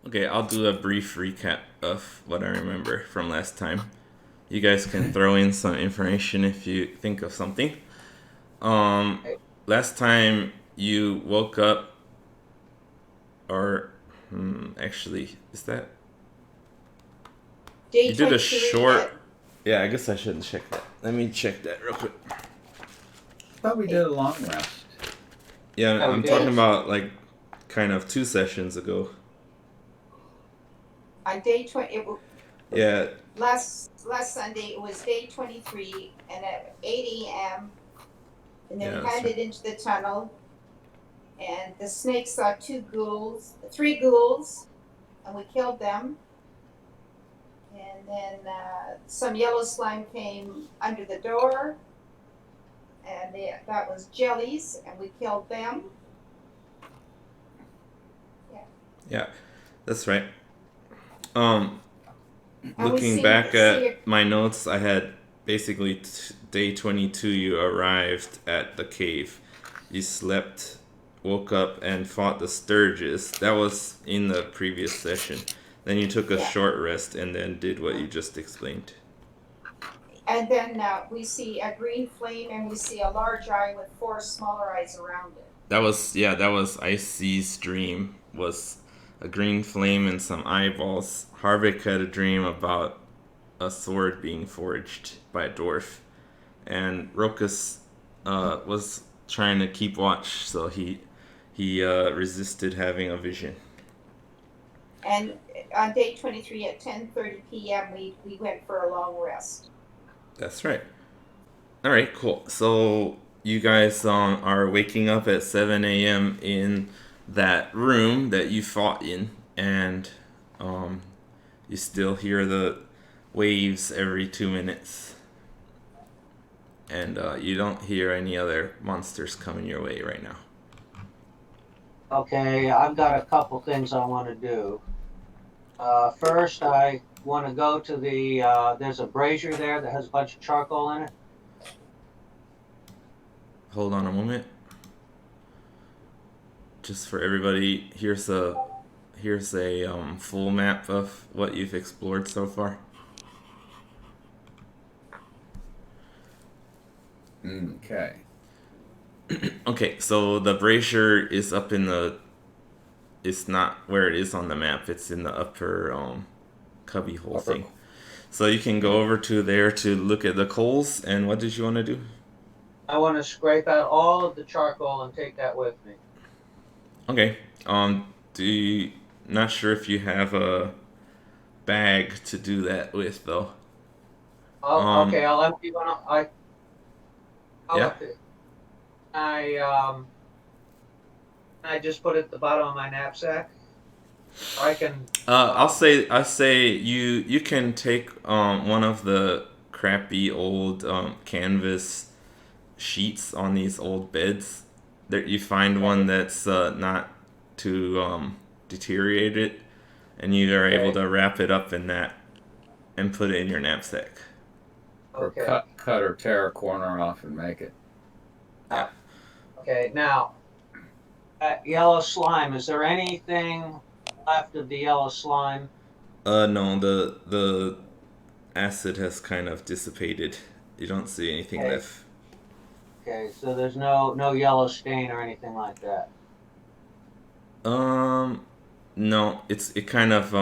Okay, I'll do a brief recap of what I remember from last time. You guys can throw in some information if you think of something. Um, Hey, Last time you woke up, or actually, is that Day you did a 23 short? at Yeah, I guess I shouldn't check that. Let me check that real quick. Thought we did a long rest. Yeah, yeah, we I'm did. talking day about like kind of 2 sessions ago. on day 20. Yeah, Last Sunday it was day 23, and at 8 a.m. and then yeah, we that's right. headed into the tunnel, and the snake saw three ghouls, and we killed them. And then some yellow slime came under the door, and that was jellies, and we killed them. Yeah, Yeah, that's right. Um, and we Looking see back see at a, my notes, I had basically day 22. You arrived at the cave. You slept, woke up, and fought the Sturges. That was in the previous session. Then you took a yeah, short rest and then did what you just explained. and then we see a green flame, and we see a large eye with four smaller eyes around it. That was Icy's dream. Was a green flame and some eyeballs. Harvick had a dream about a sword being forged by a dwarf, and Rokus was trying to keep watch, so he resisted having a vision. And on day 23 at 10:30 p.m., we went for a long rest. That's right. All right, cool. So you guys are waking up at 7 a.m. in that room that you fought in, and um, you still hear the waves every 2 minutes, and you don't hear any other monsters coming your way right now. Okay, I've got a couple things I want to do. First, I want to go to there's a brazier there that has a bunch of charcoal in it. Hold on a moment. Just for everybody, here's a full map of what you've explored so far. Okay. Okay, so the brazier is up in the. It's not where it is on the map. It's in the upper cubby hole Upper. thing. So you can go over to there to look at the coals. And what did you want to do? I want to scrape out all of the charcoal and take that with me. Okay. Do you, not sure if you have a bag to do that with though. Oh, Um, okay, I'll empty one. I'll yeah. empty. I I just put it at the bottom of my knapsack. I can. I'll say you can take one of the crappy old canvas sheets on these old beds. There you find one Okay. that's not too deteriorated, and you are able Okay. to wrap it up in that and put it in your knapsack. Or Okay. cut or tear a corner off and make it. Yeah. Okay. Now, that yellow slime. Is there anything left of the yellow slime? No, the acid has kind of dissipated. You don't see anything Okay. left. Okay. So there's no yellow stain or anything like that. Um, no, it kind of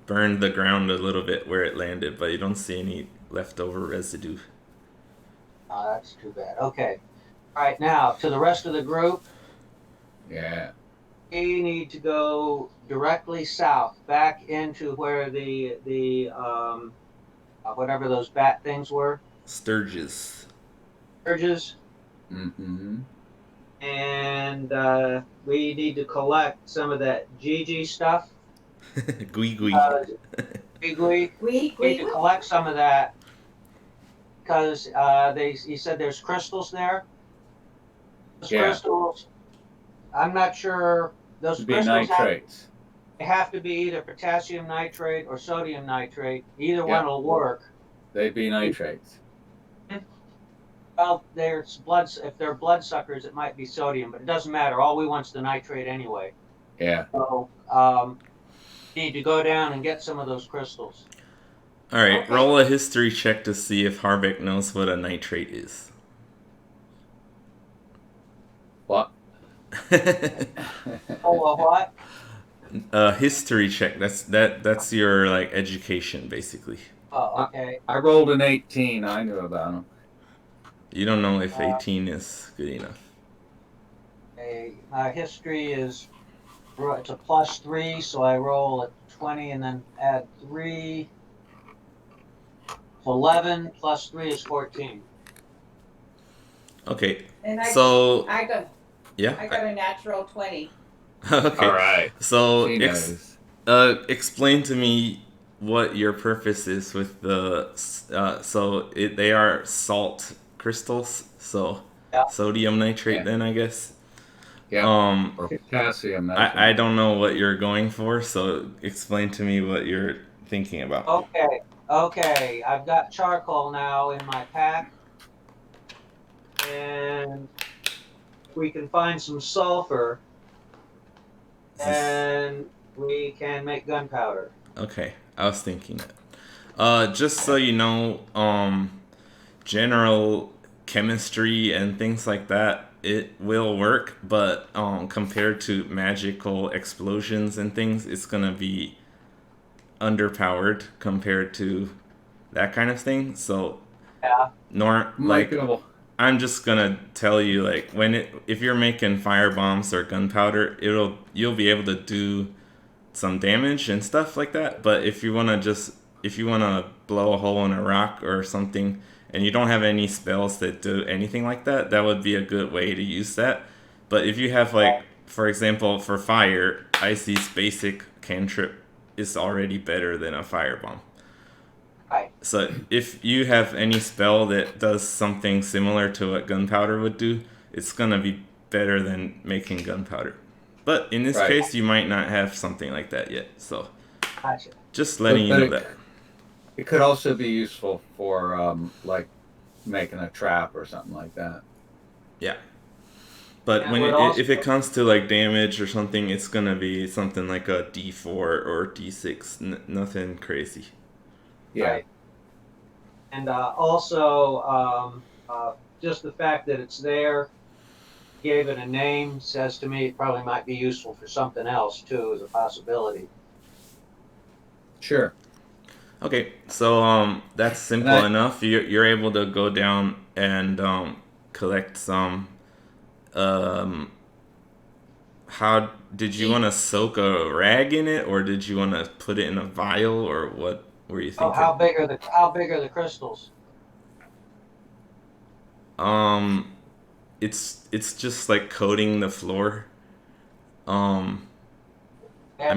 burned the ground a little bit where it landed, but you don't see any leftover residue. Oh, that's too bad. Okay. All right. Now to the rest of the group, Yeah. we need to go directly south, back into where the whatever those bat things were, Sturges. urges, Mm-hmm. and we need to collect some of that GG stuff. Gui gui. Uh, we need We to collect some of that because he said there's crystals there. Those Yeah. crystals, I'm not sure. Those Should be crystals nitrates. have to be either potassium nitrate or sodium nitrate. Either one Yep. will work. They'd be nitrates. Well, there's blood. If they're bloodsuckers, it might be sodium, but it doesn't matter. All we want's the nitrate anyway. Yeah. So, need to go down and get some of those crystals. All right, Okay. roll a history check to see if Harbeck knows what a nitrate is. What? Oh, well, what? A history check. That's your like education basically. Oh, okay. I rolled an 18. I knew about them. You don't know if 18 is good enough. My history is it's a +3, so I roll a 20 and then add 3. So 11 plus 3 is 14. Okay, And so I got yeah. a natural 20. Okay. All right. So She knows. explain to me what your purpose is with the. They are salt crystals. So Yeah. sodium nitrate. Yeah. Then I guess. Yeah. Or potassium. I don't know what you're going for. So explain to me what you're thinking about. Okay. I've got charcoal now in my pack, and if we can find some sulfur, then we can make gunpowder. Okay, I was thinking that. Just so you know, general chemistry and things like that, it will work, but compared to magical explosions and things, it's gonna be underpowered compared to that kind of thing. So, Yeah. Michael. I'm just gonna tell you, like, if you're making fire bombs or gunpowder, you'll be able to do some damage and stuff like that. But if you wanna blow a hole in a rock or something, and you don't have any spells that do anything like that, that would be a good way to use that. But if you have like, for example, for fire, Icy's basic cantrip is already better than a firebomb. Right. So if you have any spell that does something similar to what gunpowder would do, it's gonna be better than making gunpowder. But in this case, you might not have something like that yet. So Gotcha. just letting you know that. It could also be useful for like making a trap or something like that. Yeah. But if it comes to like damage or something, it's gonna be something like a D4 or D6, nothing crazy. Yeah. Right. And also, just the fact that it's there, gave it a name, says to me it probably might be useful for something else too, as a possibility. Sure. Okay, so that's simple enough. You're able to go down and collect some. How did you want to soak a rag in it, or did you want to put it in a vial, or what were you thinking? Oh, how big are the crystals? It's just like coating the floor. I'm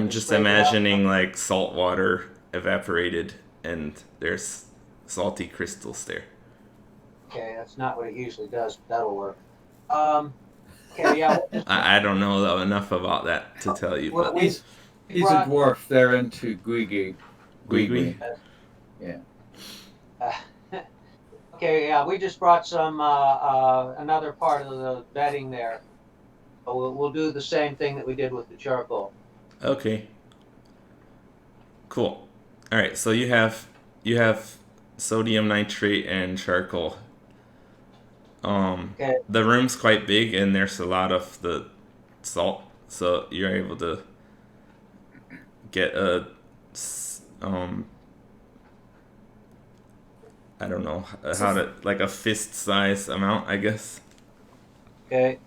just imagining like salt water evaporated, and there's salty crystals there. Okay, that's not what it usually does, but that'll work. Okay, yeah. I don't know enough about that to tell you. Well, But he's a dwarf. They're into gwiggy. Yeah. Okay, yeah, we just brought some another part of the bedding there. We'll do the same thing that we did with the charcoal. Okay. Cool. All right, so you have sodium nitrate and charcoal. Okay. The room's quite big, and there's a lot of the salt, so you're able to get a I don't know how to, like a fist size amount, I guess. Okay.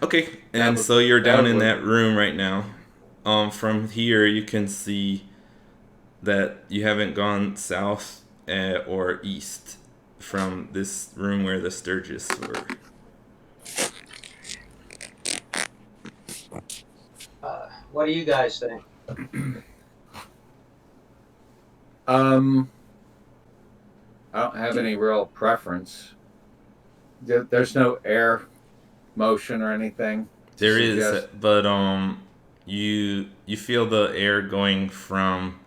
Okay, and so you're down in that room right now. From here you can see that you haven't gone south or east from this room where the Sturgis were. What do you guys think? I don't have any real preference. There's no air motion or anything. There is, but you feel the air going from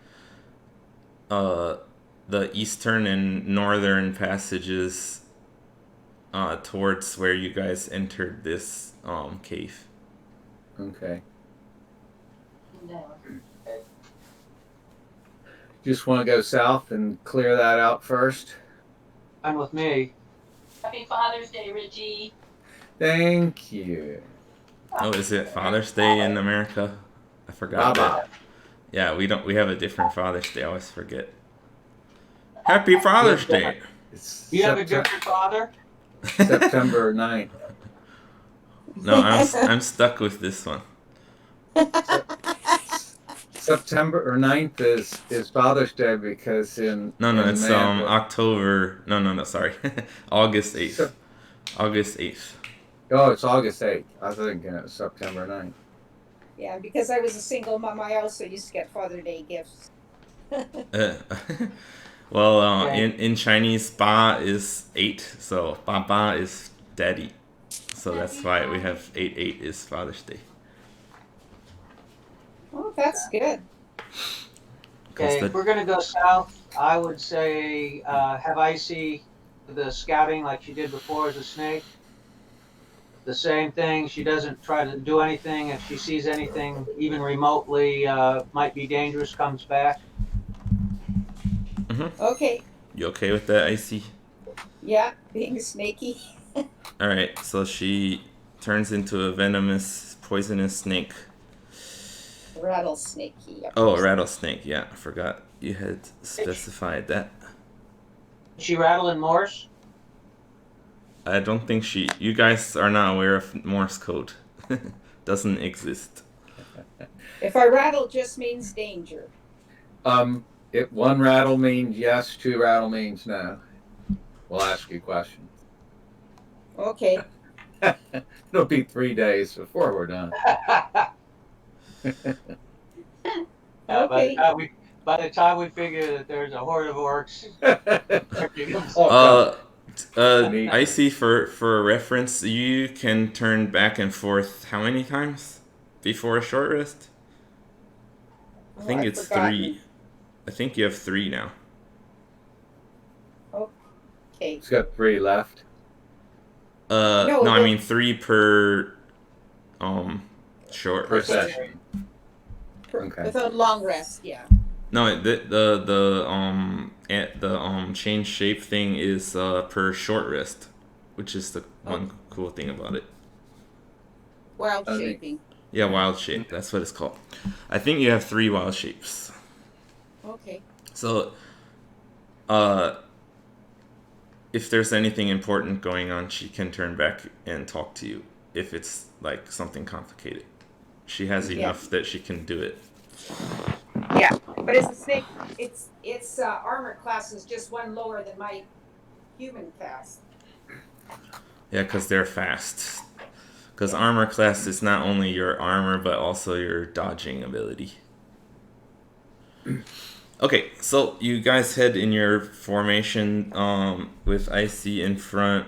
the eastern and northern passages towards where you guys entered this cave. Okay. Just want to go south and clear that out first. Fine with me. Happy Father's Day, Richie. Thank you. Oh, is it Father's Day in America? I forgot Baba. that. Yeah, we have a different Father's Day. I always forget. Happy Father's Day. It's You have a different father? September 9th. No, I'm stuck with this one. September 9th is Father's Day because in It's Man- October. No, sorry. August 8th. Sep- August 8th. Oh, it's August 8th. I was thinking it was September 9th. Yeah, because I was a single mom, I also used to get Father Day gifts. Well, Okay. in Chinese, Ba is 8, so Ba is daddy. So that's why we have 8/8 is Father's Day. Oh, that's good. 'Cause Okay, if we're gonna go south, I would say have Icy the scouting like she did before as a snake. The same thing. She doesn't try to do anything. If she sees anything even remotely might be dangerous, comes back. Okay. You okay with that, Icy? Yeah, being snaky. Alright, so she turns into a venomous, poisonous snake. Rattlesnakey. Yep. Oh, a rattlesnake, yeah, I forgot you had specified that. She rattle in Morse. I don't think you guys are not aware of Morse code. Doesn't exist. If I rattle, just means danger. If one rattle means yes, two rattle means no. We'll ask you questions. Okay. It'll be 3 days before we're done. Okay. By the time we figure that there's a horde of orcs, Neat. Icy, for reference, you can turn back and forth how many times before a short rest? I think I've it's forgotten. 3. I think you have 3 now. Okay. It's got 3 left. No, No, I the- mean 3 per short Per rest. session. Okay. Without long rest, yeah. No, the change shape thing is per short rest, which is the one cool thing about it. Wild Okay. shaping. Yeah, wild shape. That's what it's called. I think you have 3 wild shapes. Okay. So, if there's anything important going on, she can turn back and talk to you. If it's like something complicated, she has Yeah. enough that she can do it. Yeah, but it's a snake. Its armor class is just one lower than my human class. Yeah, because they're fast. Because armor class is not only your armor, but also your dodging ability. Okay, so you guys head in your formation with Icy in front,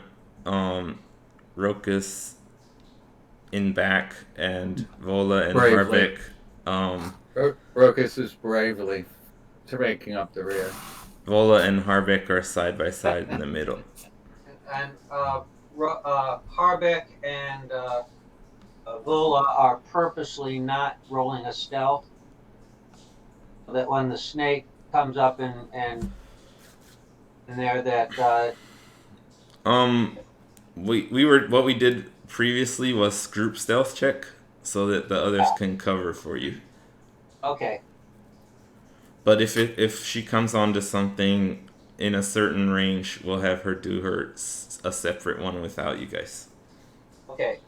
Rokus in back, and Vola and Bravely. Harbeck. Rokus is bravely raking up the rear. Vola and Harbeck are side by side in the middle. and Harbeck and Vola are purposely not rolling a stealth. So that when the snake comes up and there, that What we did previously was group stealth check, so that the others can cover for you. okay, But if she comes onto something in a certain range, we'll have her do a separate one without you guys. okay.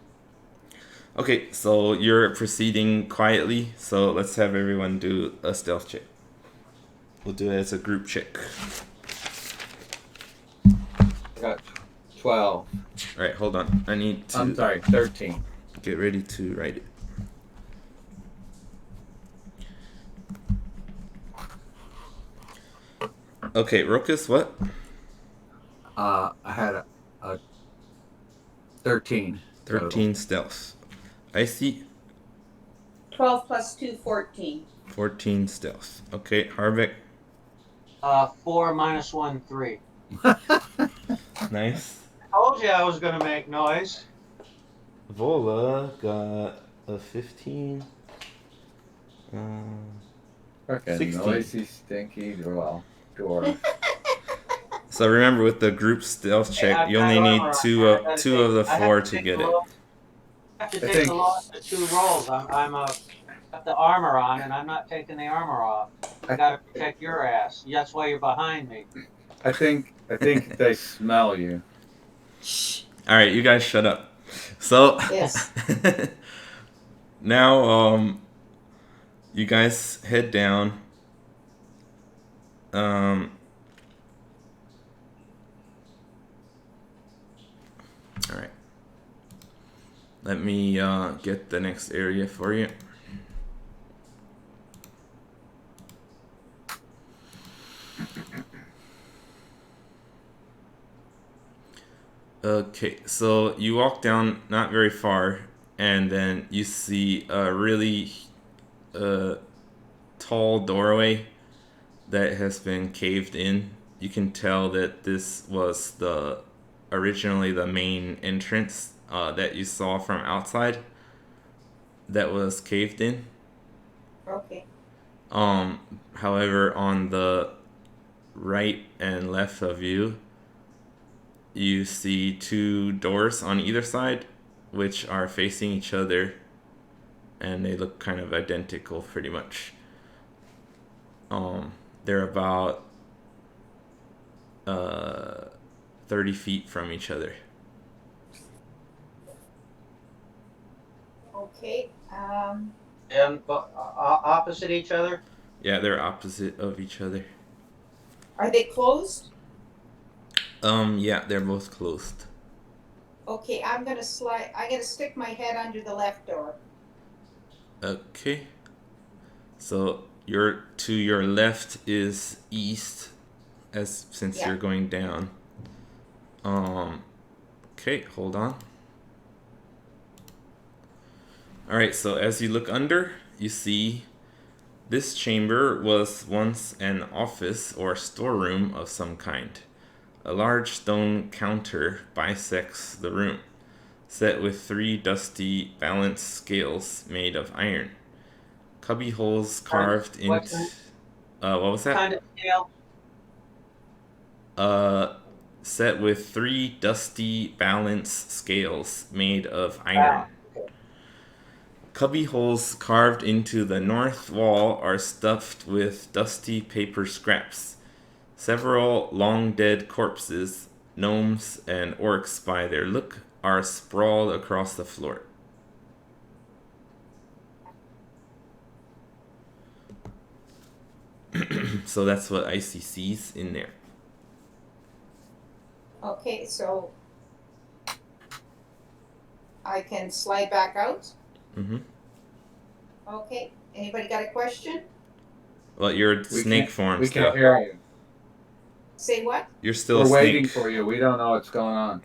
Okay, so you're proceeding quietly, so let's have everyone do a stealth check. We'll do it as a group check. I got 12. Alright, hold on. I need to I'm sorry, 13. get ready to write it. Okay, Rokus, what? I had a 13. 13 stealth. Icy, 12 plus 2, 14. 14 stealth. Okay, Harbeck, 4 minus 1, 3. nice. I told you I was gonna make noise. Vola got a 15. Frickin' 16. noisy, stinky, well, dwarf. So remember, with the group stealth check, I've you got only armor need on two there. two of the I have four to to take get the it. low, I have to I take the think loss of 2 rolls. I'm got the armor on, and I'm not taking the armor off. I I, got to protect your ass. That's why you're behind me. I think they smell you. Shh. All right, you guys shut up. So Yes. now you guys head down. Um, all right. Let me get the next area for you. Okay, so you walk down not very far, and then you see a really tall doorway that has been caved in. You can tell that this was originally the main entrance that you saw from outside that was caved in. Okay. However, on the right and left of you, you see two doors on either side, which are facing each other, and they look kind of identical, pretty much. They're about 30 feet from each other. Okay. And opposite each other. Yeah, they're opposite of each other. Are they closed? Yeah, they're both closed. Okay, I'm gonna stick my head under the left door. Okay. So to your left is east, since Yeah. you're going down. Okay, hold on. All right, so as you look under, you see this chamber was once an office or storeroom of some kind. A large stone counter bisects the room, set with 3 dusty balance scales made of iron. Cubby holes carved What into. What was that? kind of scale? Set with 3 dusty balance scales made of iron. Wow. Okay. Cubby holes carved into the north wall are stuffed with dusty paper scraps. Several long dead corpses, gnomes and orcs by their look, are sprawled across the floor. So that's what Icy sees in there. Okay, so I can slide back out. Mm-hmm. Okay. Anybody got a question? Well, you're snake form We still. can't hear you. Say what? You're still We're a snake. waiting for you. We don't know what's going on.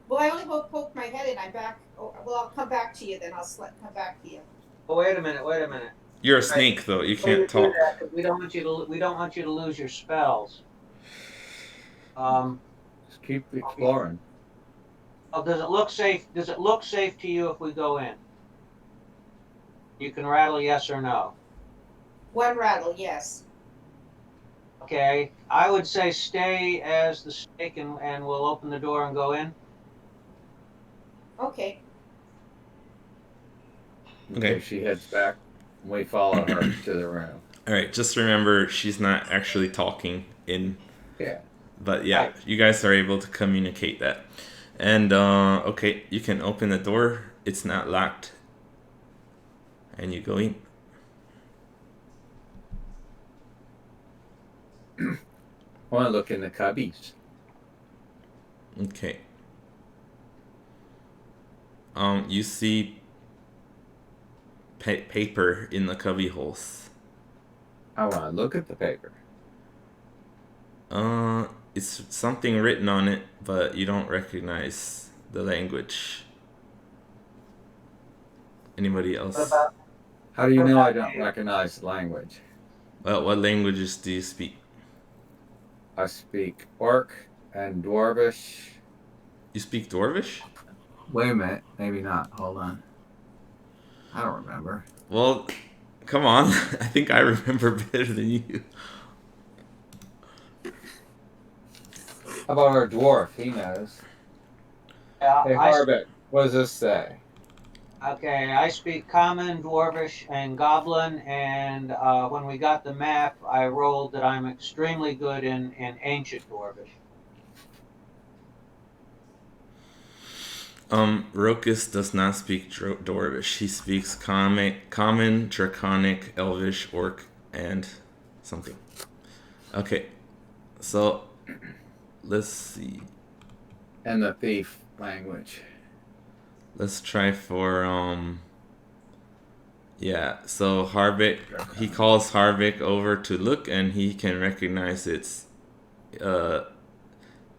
Well, I only poked my head in. I'm back. Oh, well, I'll come back to you then. I'll come back to you. Oh, wait a minute. Wait a minute. You're a snake, though. You Before you can't do talk. that, 'cause we don't want you to. We don't want you to lose your spells. Just keep exploring. Oh, does it look safe? Does it look safe to you if we go in? You can rattle yes or no. One rattle, yes. Okay. I would say stay as the snake, and we'll open the door and go in. Okay. Okay. She heads back. We follow her to the room. All right. Just remember, she's not actually talking in. Yeah. But yeah, Right. you guys are able to communicate that. And okay, you can open the door. It's not locked. And you go in. I want to look in the cubbies. Okay. You see paper in the cubby holes. I want to look at the paper. It's something written on it, but you don't recognize the language. Anybody else? How do you know I don't recognize the language? Well, what languages do you speak? I speak Orc and Dwarvish. You speak Dwarvish? Wait a minute. Maybe not. Hold on. I don't remember. Well, come on. I think I remember better than you. How about our dwarf? He knows. Yeah, Hey, Harbeck, what does this say? okay, I speak Common, Dwarvish, and Goblin, and when we got the map, I rolled that I'm extremely good in Ancient Dwarvish. Rokus does not speak Dwarvish. He speaks Common, Draconic, Elvish, Orc, and something. Okay, so let's see. And the thief language. Let's try for yeah. So Harvick, he calls Harvick over to look, and he can recognize it's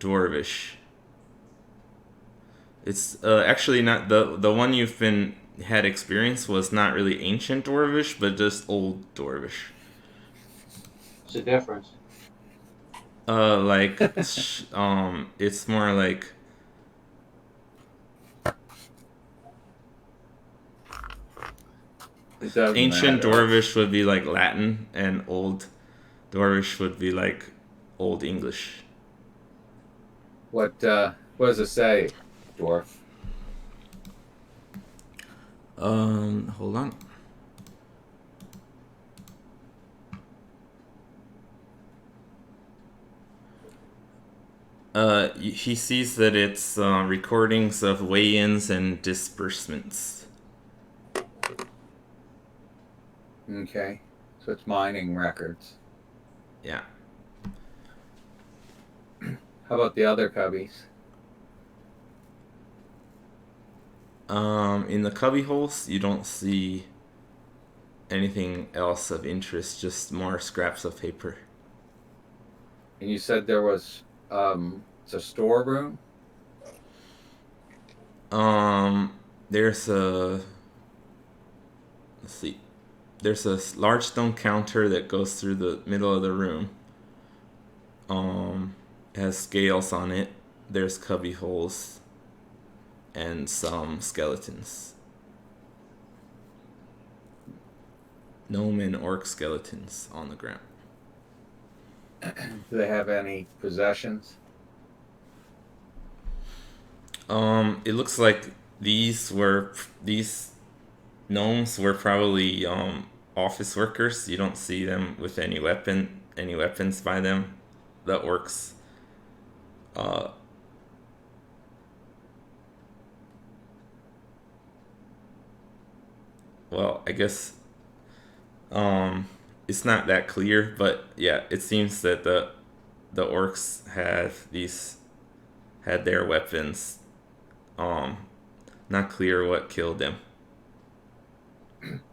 Dwarvish. It's actually not the one you've been had experience was not really ancient Dwarvish, but just old Dwarvish. What's the difference? Like it's more like It doesn't ancient matter. Dwarvish would be like Latin, and old Dwarvish would be like Old English. What does it say, dwarf? Hold on. He sees that it's recordings of weigh-ins and disbursements. Okay. So it's mining records. Yeah. How about the other cubbies? In the cubby holes, you don't see anything else of interest, just more scraps of paper. And you said there was it's a storeroom? There's a let's see. There's a large stone counter that goes through the middle of the room. It has scales on it. There's cubby holes and some skeletons. Gnome and orc skeletons on the ground. Do they have any possessions? It looks like these gnomes were probably office workers. You don't see them with any weapons by them. The orcs, well, I guess it's not that clear, but yeah, it seems that the orcs had their weapons. Not clear what killed them.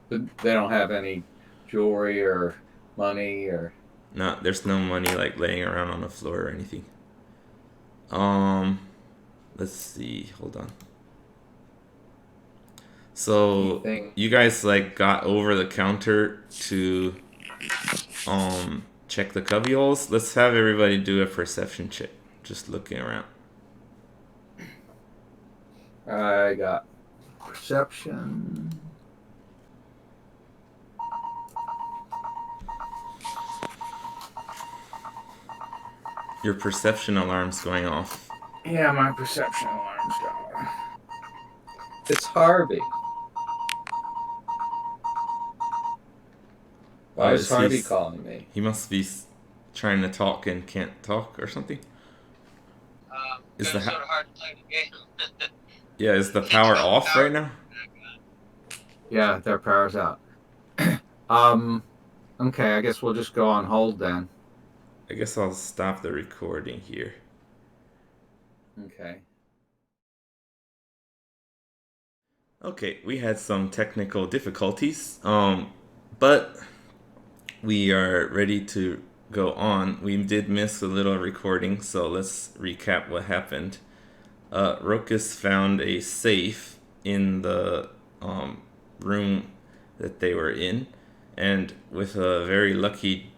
They don't have any jewelry or money or... No, there's no money like laying around on the floor or anything. Let's see. Hold on. So you guys like got over the counter to check the cubby holes. Let's have everybody do a perception check. Just looking around. I got perception. Your perception alarm's going off. Yeah, my perception alarm's going. It's Harvey. Why is Harvey calling me? He must be trying to talk and can't talk or something. Is the sort of hard to play the game. Yeah, is the power off right now? Yeah, their power's out. Okay, I guess we'll just go on hold then. I guess I'll stop the recording here. Okay. Okay, we had some technical difficulties, but we are ready to go on. We did miss a little recording, so let's recap what happened. Rokus found a safe in the room that they were in, and with a very lucky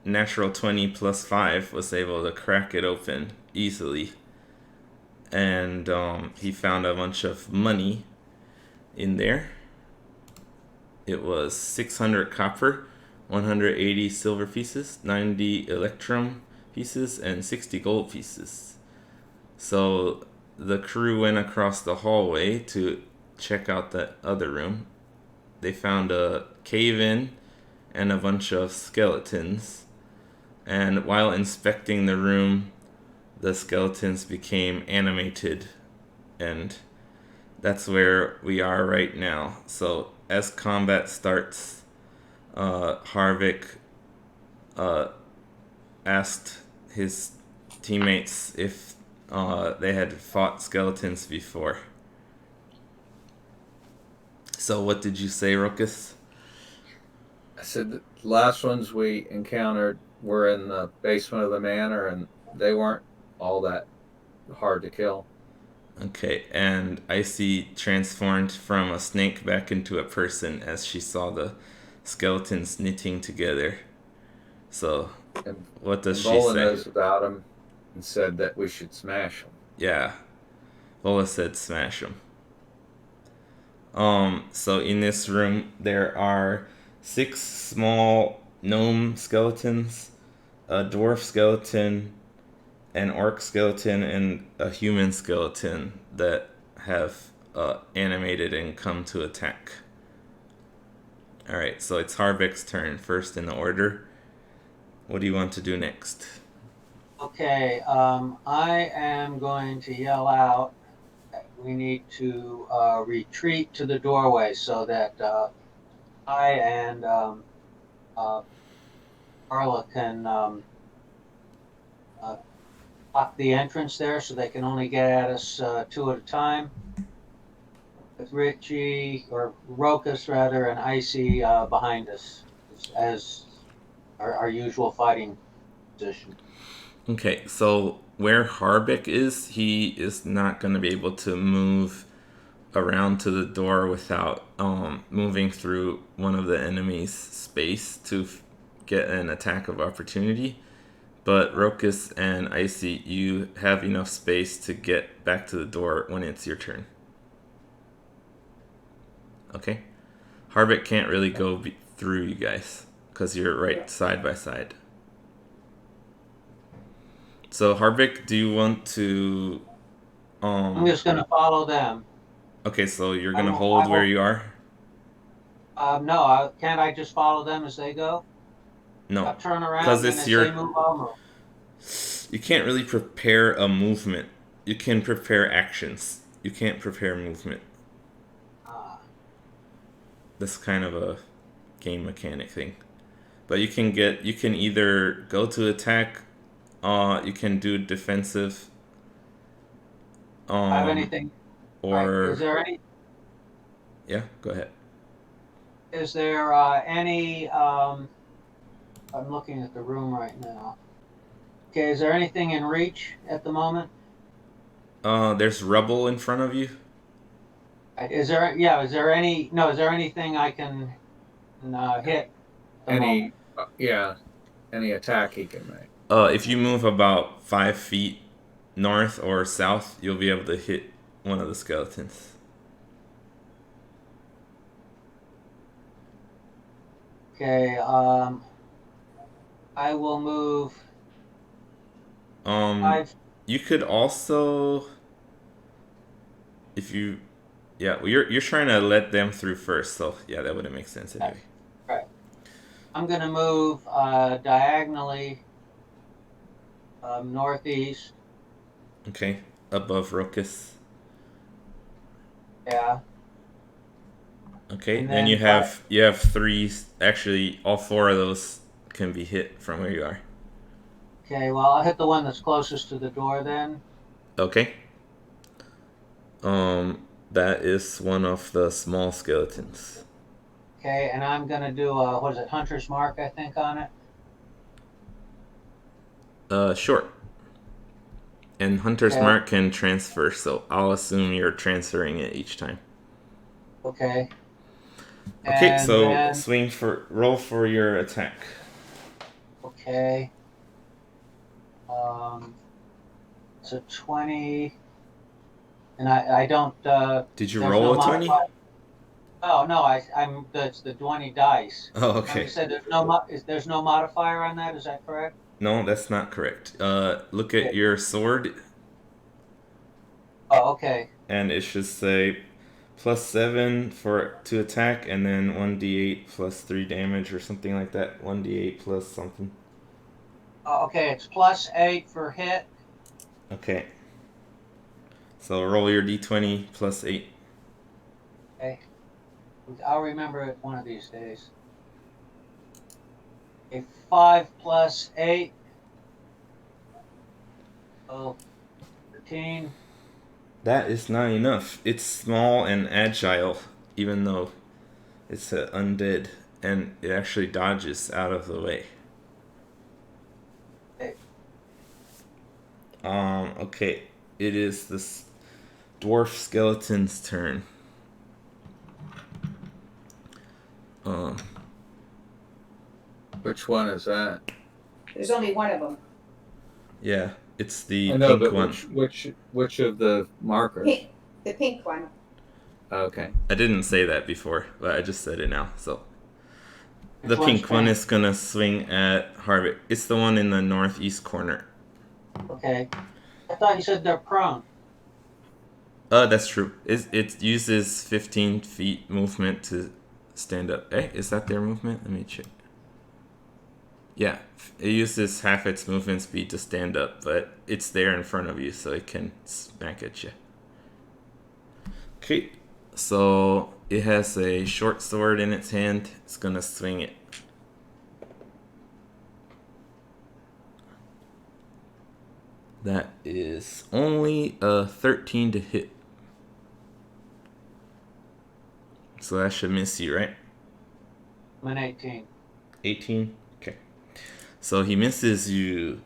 natural 20 plus 5 was able to crack it open easily. And he found a bunch of money in there. it was 600 copper, 180 silver pieces, 90 electrum pieces, and 60 gold pieces. So the crew went across the hallway to check out that other room. They found a cave in and a bunch of skeletons. And while inspecting the room, the skeletons became animated, and that's where we are right now. So as combat starts, Harvick asked his teammates if they had fought skeletons before. So what did you say, Rokus? I said the last ones we encountered were in the basement of the manor, and they weren't all that hard to kill. Okay, and Icy transformed from a snake back into a person as she saw the skeletons knitting together. So, And, what does and she Bola say? knows about them and said that we should smash them. Yeah, Lola said smash them. So in this room there are 6 small gnome skeletons, a dwarf skeleton, an orc skeleton, and a human skeleton that have animated and come to attack. Alright, so it's Harvick's turn, first in the order. What do you want to do next? Okay, I am going to yell out that we need to retreat to the doorway so that I and uh, Carla can uh, block the entrance there so they can only get at us 2 at a time. With Richie, or Rokus rather, and Icy behind us as our usual fighting position. Okay, so where Harvick is, he is not going to be able to move around to the door without moving through one of the enemy's space to get an attack of opportunity. But Rokus and Icy, you have enough space to get back to the door when it's your turn. Okay? Harvick can't really go through you guys because you're right side by side. So Harvick, do you want to? I'm just going to follow them. Okay, so you're I gonna will- hold I where will- you are. No, can't I just follow them as they go? No, I'll turn because around and it's as they your. move, I'll move. You can't really prepare a movement. You can prepare actions. You can't prepare movement. Ah, That's kind of a game mechanic thing. But you can either go to attack, you can do defensive, have anything? Right. or yeah, go ahead. Is there any? I'm looking at the room right now. Okay, is there anything in reach at the moment? There's rubble in front of you. Is there? Yeah. Is there any? No. Is there anything I can hit? At the moment? Any attack he can make. If you move about 5 feet north or south, you'll be able to hit one of the skeletons. Okay. I will move. Five. You could also, if you, yeah, well, you're trying to let them through first, so yeah, that wouldn't make sense anyway. Right. I'm going to move diagonally northeast. Okay, above Rokus. Yeah. Okay, And then then you have 3. Actually, all 4 of those can be hit from where you are. Okay. Well, I'll hit the one that's closest to the door then. Okay. That is one of the small skeletons. Okay, and I'm going to do what is it, Hunter's Mark, I think, on it. Short. And Hunter's Okay. Mark can transfer, so I'll assume you're transferring it each time. Okay. Okay, And so then, roll for your attack. okay. It's a 20, and I don't. Did you There's roll no a 20? modifier. Oh no, I'm that's the 20 dice. Oh, Now you okay. said there's no modifier on that. Is that correct? No, that's not correct. Look Yeah. at your sword, Oh, okay. and it should say +7 for to attack, and then 1d8 +3 damage or something like that. 1d8 plus something. Oh, okay, it's +8 for hit. Okay. So roll your d20 +8. Okay, I'll remember it one of these days. A 5 plus 8. Oh, 13. That is not enough. It's small and agile, even though it's undead, and it actually dodges out of the way. Okay. Okay. It is this dwarf skeleton's turn. Um, Which one is that? There's only one of them. yeah, it's the I know, pink but one. which of the markers? Pink, the pink one. Okay. I didn't say that before, but I just said it now. So the Which one's pink one pink? is gonna swing at Harvick. It's the one in the northeast corner. Okay. I thought you said they're prone. That's true. It uses 15 feet movement to stand up. Hey, is that their movement? Let me check. Yeah, it uses half its movement speed to stand up, but it's there in front of you, so it can smack at you. Okay, so it has a short sword in its hand. It's gonna swing it. That is only a 13 to hit. So that should miss you, right? I'm an 18. 18? Okay. So he misses you.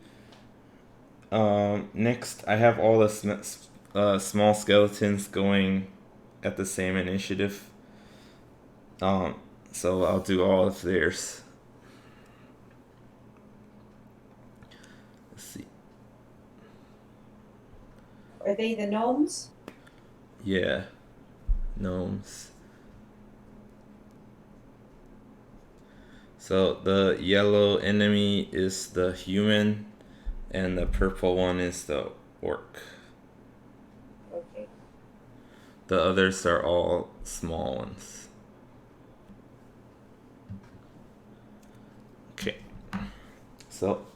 Next, I have all the small skeletons going at the same initiative. So I'll do all of theirs. Let's see. Are they the gnomes? Yeah. Gnomes. So the yellow enemy is the human, and the purple one is the orc. Okay. The others are all small ones. Okay. So,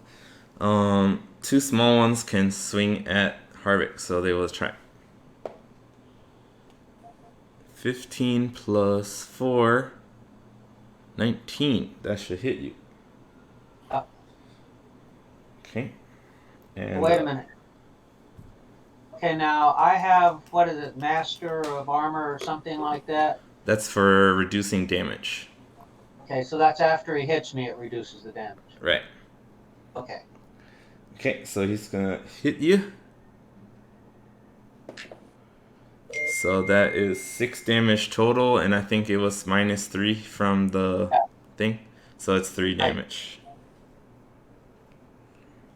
two small ones can swing at Harvick, so they will try. 15 plus 4, 19. That should hit you. Okay. And Wait a minute. Okay, now I have, what is it, Master of Armor or something like that? that's for reducing damage. Okay, so that's after he hits me, it reduces the damage. Right. Okay. Okay, so he's gonna hit you. So that is 6 damage total, and I think it was -3 from the thing. So it's 3 damage.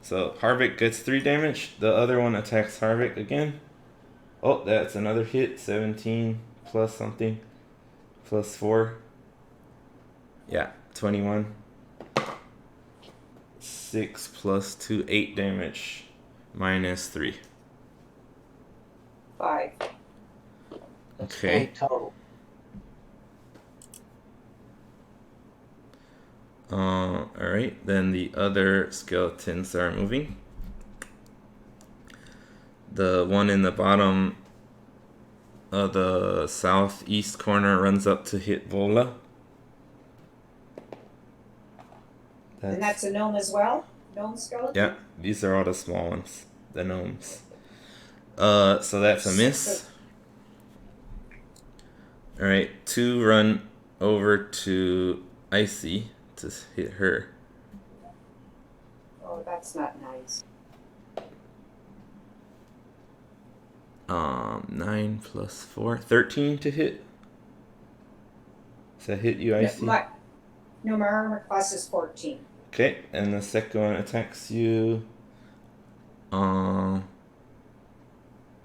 So Harvick gets 3 damage. The other one attacks Harvick again. Oh, that's another hit. 17 plus something. Plus 4. Yeah, 21. 6 plus 2, 8 damage. -3. 5. That's Okay. 8 total. Alright, then the other skeletons are moving. The one in the bottom of the southeast corner runs up to hit Vola. And that's a gnome as well? Gnome skeleton? Yeah, these are all the small ones, the gnomes. So that's a miss. Alright, 2 run over to Icy to hit her. Oh, that's not nice. 9 plus 4, 13 to hit. Does that hit you, Icy? No, my armor class is 14. Okay, and the second one attacks you.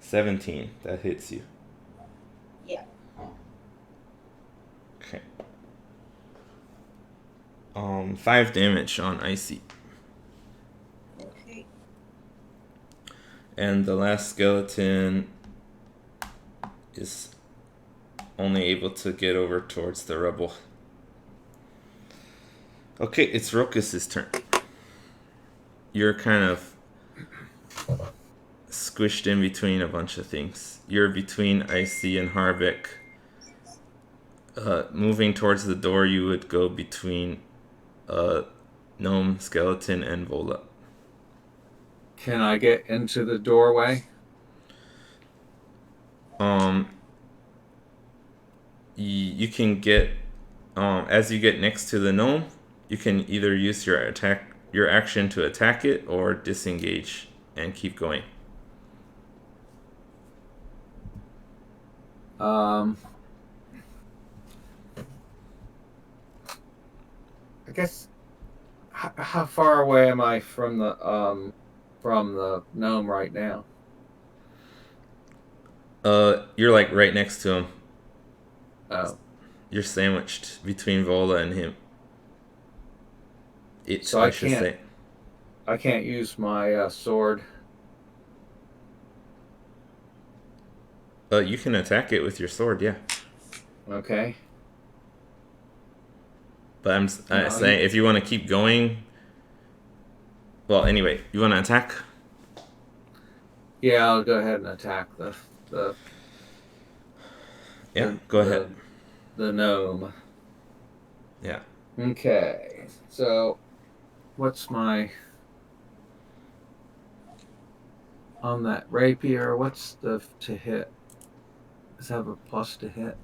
17. That hits you. Yeah. 5 damage on Icy. Okay. And the last skeleton is only able to get over towards the rubble. Okay, it's Rokus's turn. You're kind of squished in between a bunch of things. You're between Icy and Harvick. Moving towards the door, you would go between Gnome, Skeleton, and Vola. Can I get into the doorway? You can get as you get next to the gnome, you can either use your action to attack it, or disengage and keep going. I guess. How far away am I from the gnome right now? You're like right next to him. Oh, You're sandwiched between Vola and him. So I can't use my sword. You can attack it with your sword, yeah. Okay. But I'm saying if you want to keep going. Well, anyway, you want to attack? Yeah, I'll go ahead and attack the go ahead. The gnome. Yeah. Okay. So, what's my on that rapier? What's the to hit? Does it have a plus to hit?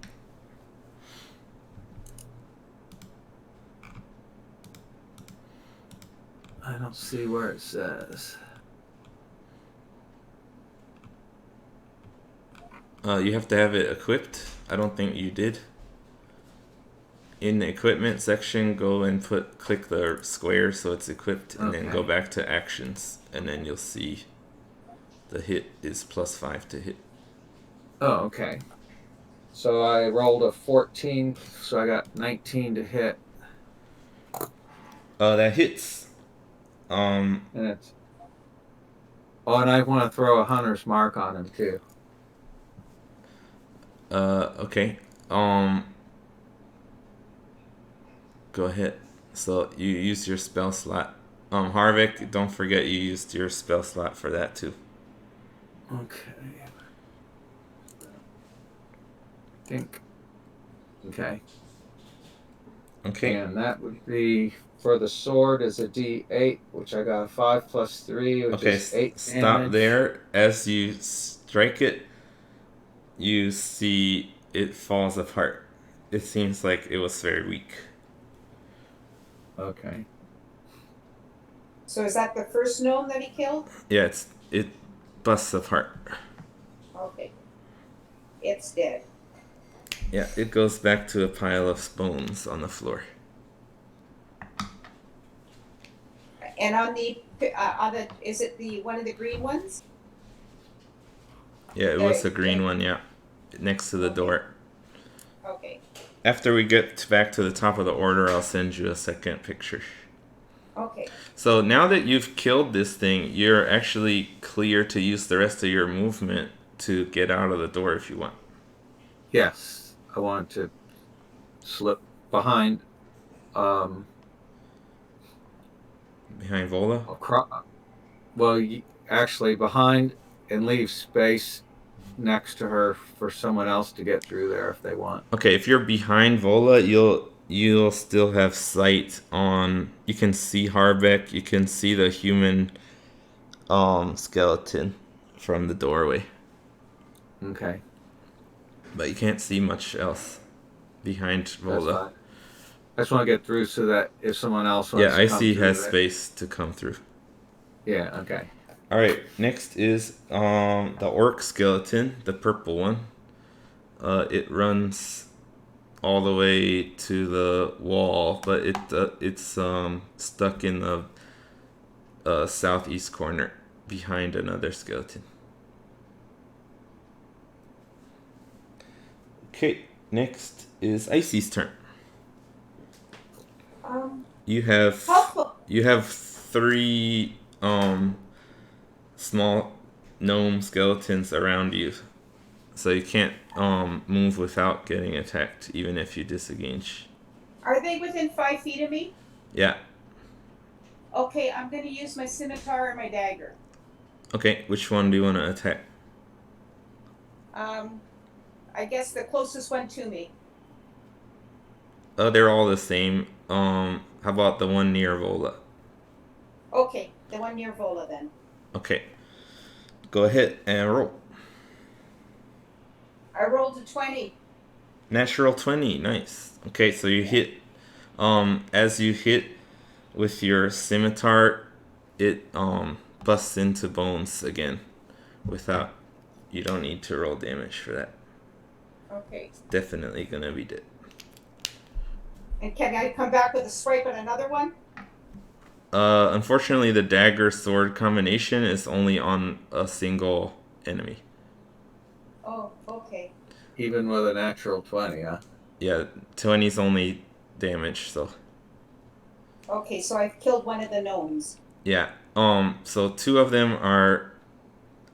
I don't see where it says. You have to have it equipped. I don't think you did. In the equipment section, go and click the square so it's equipped, and then go back to actions, and then you'll see the hit is +5 to hit. Oh, okay. So I rolled a 14, so I got 19 to hit. That hits. And it's. Oh, and I want to throw a hunter's mark on him too. Okay. Go ahead. So you use your spell slot. Harvick, don't forget you used your spell slot for that too. Okay. Think. Okay. Okay. And that would be for the sword is a D8, which I got a 5 + 3, which is 8 stop damage. there. As you strike it, you see it falls apart. It seems like it was very weak. Okay. So is that the first gnome that he killed? Yeah, it busts apart. Okay. It's dead. Yeah, it goes back to a pile of bones on the floor. And on the is it the one of the green ones? Yeah, it was a green one, yeah. Next to the door. Okay. After we get back to the top of the order, I'll send you a second picture. Okay. So now that you've killed this thing, you're actually clear to use the rest of your movement to get out of the door if you want. Yes, I want to slip behind. Behind Vola? Well, actually behind, and leave space next to her for someone else to get through there if they want. Okay, if you're behind Vola, you'll still have sight on. You can see Harbeck. You can see the human skeleton from the doorway. Okay. But you can't see much else behind Vola. I just want to get through so that if someone else wants to come through. Icy has space to come through. Yeah, okay. Alright, next is the orc skeleton, the purple one. It runs all the way to the wall, but it's stuck in the southeast corner behind another skeleton. Okay, next is Icy's turn. You have Helpful. 3 small gnome skeletons around you, so you can't move without getting attacked, even if you disengage. Are they within 5 feet of me? Yeah. Okay, I'm going to use my scimitar and my dagger. Okay. Which one do you want to attack? I guess the closest one to me. They're all the same. How about the one near Vola? Okay, the one near Vola then. Okay. Go ahead and roll. I rolled a 20. Natural 20. Nice. Okay, so you hit. As you hit with your scimitar, it busts into bones again. Without, you don't need to roll damage for that. Okay. It's definitely gonna be dead. And can I come back with a swipe on another one? Unfortunately, the dagger sword combination is only on a single enemy. Oh, okay. Even with a natural 20, huh? Yeah, 20's only damage, so. Okay, so I've killed one of the gnomes. Yeah. So 2 of them are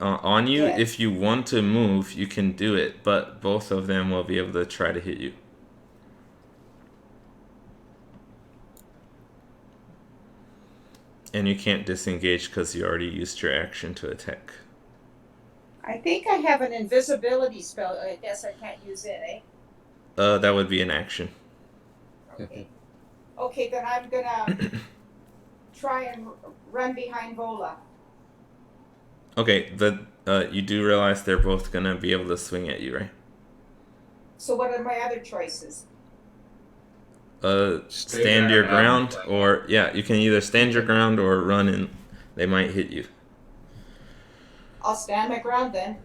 on you. Dead. If you want to move, you can do it, but both of them will be able to try to hit you. And you can't disengage because you already used your action to attack. I think I have an invisibility spell. I guess I can't use it, eh? That would be an action. Okay. Okay, then I'm gonna try and run behind Vola. Okay, you do realize they're both gonna be able to swing at you, right? So what are my other choices? Stand your ground, or yeah, you can either stand your ground or run and they might hit you. I'll stand my ground then.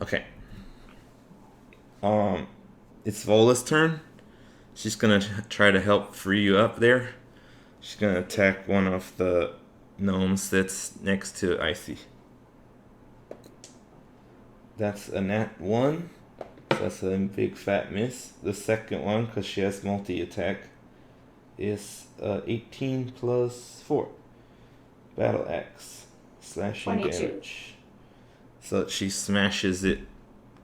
Okay. It's Vola's turn. She's gonna try to help free you up there. She's gonna attack one of the gnomes that's next to Icy. That's a nat 1. So that's a big fat miss. The second one, because she has multi-attack, is 18 plus 4. Battle axe. Slashing 22. damage. So she smashes it,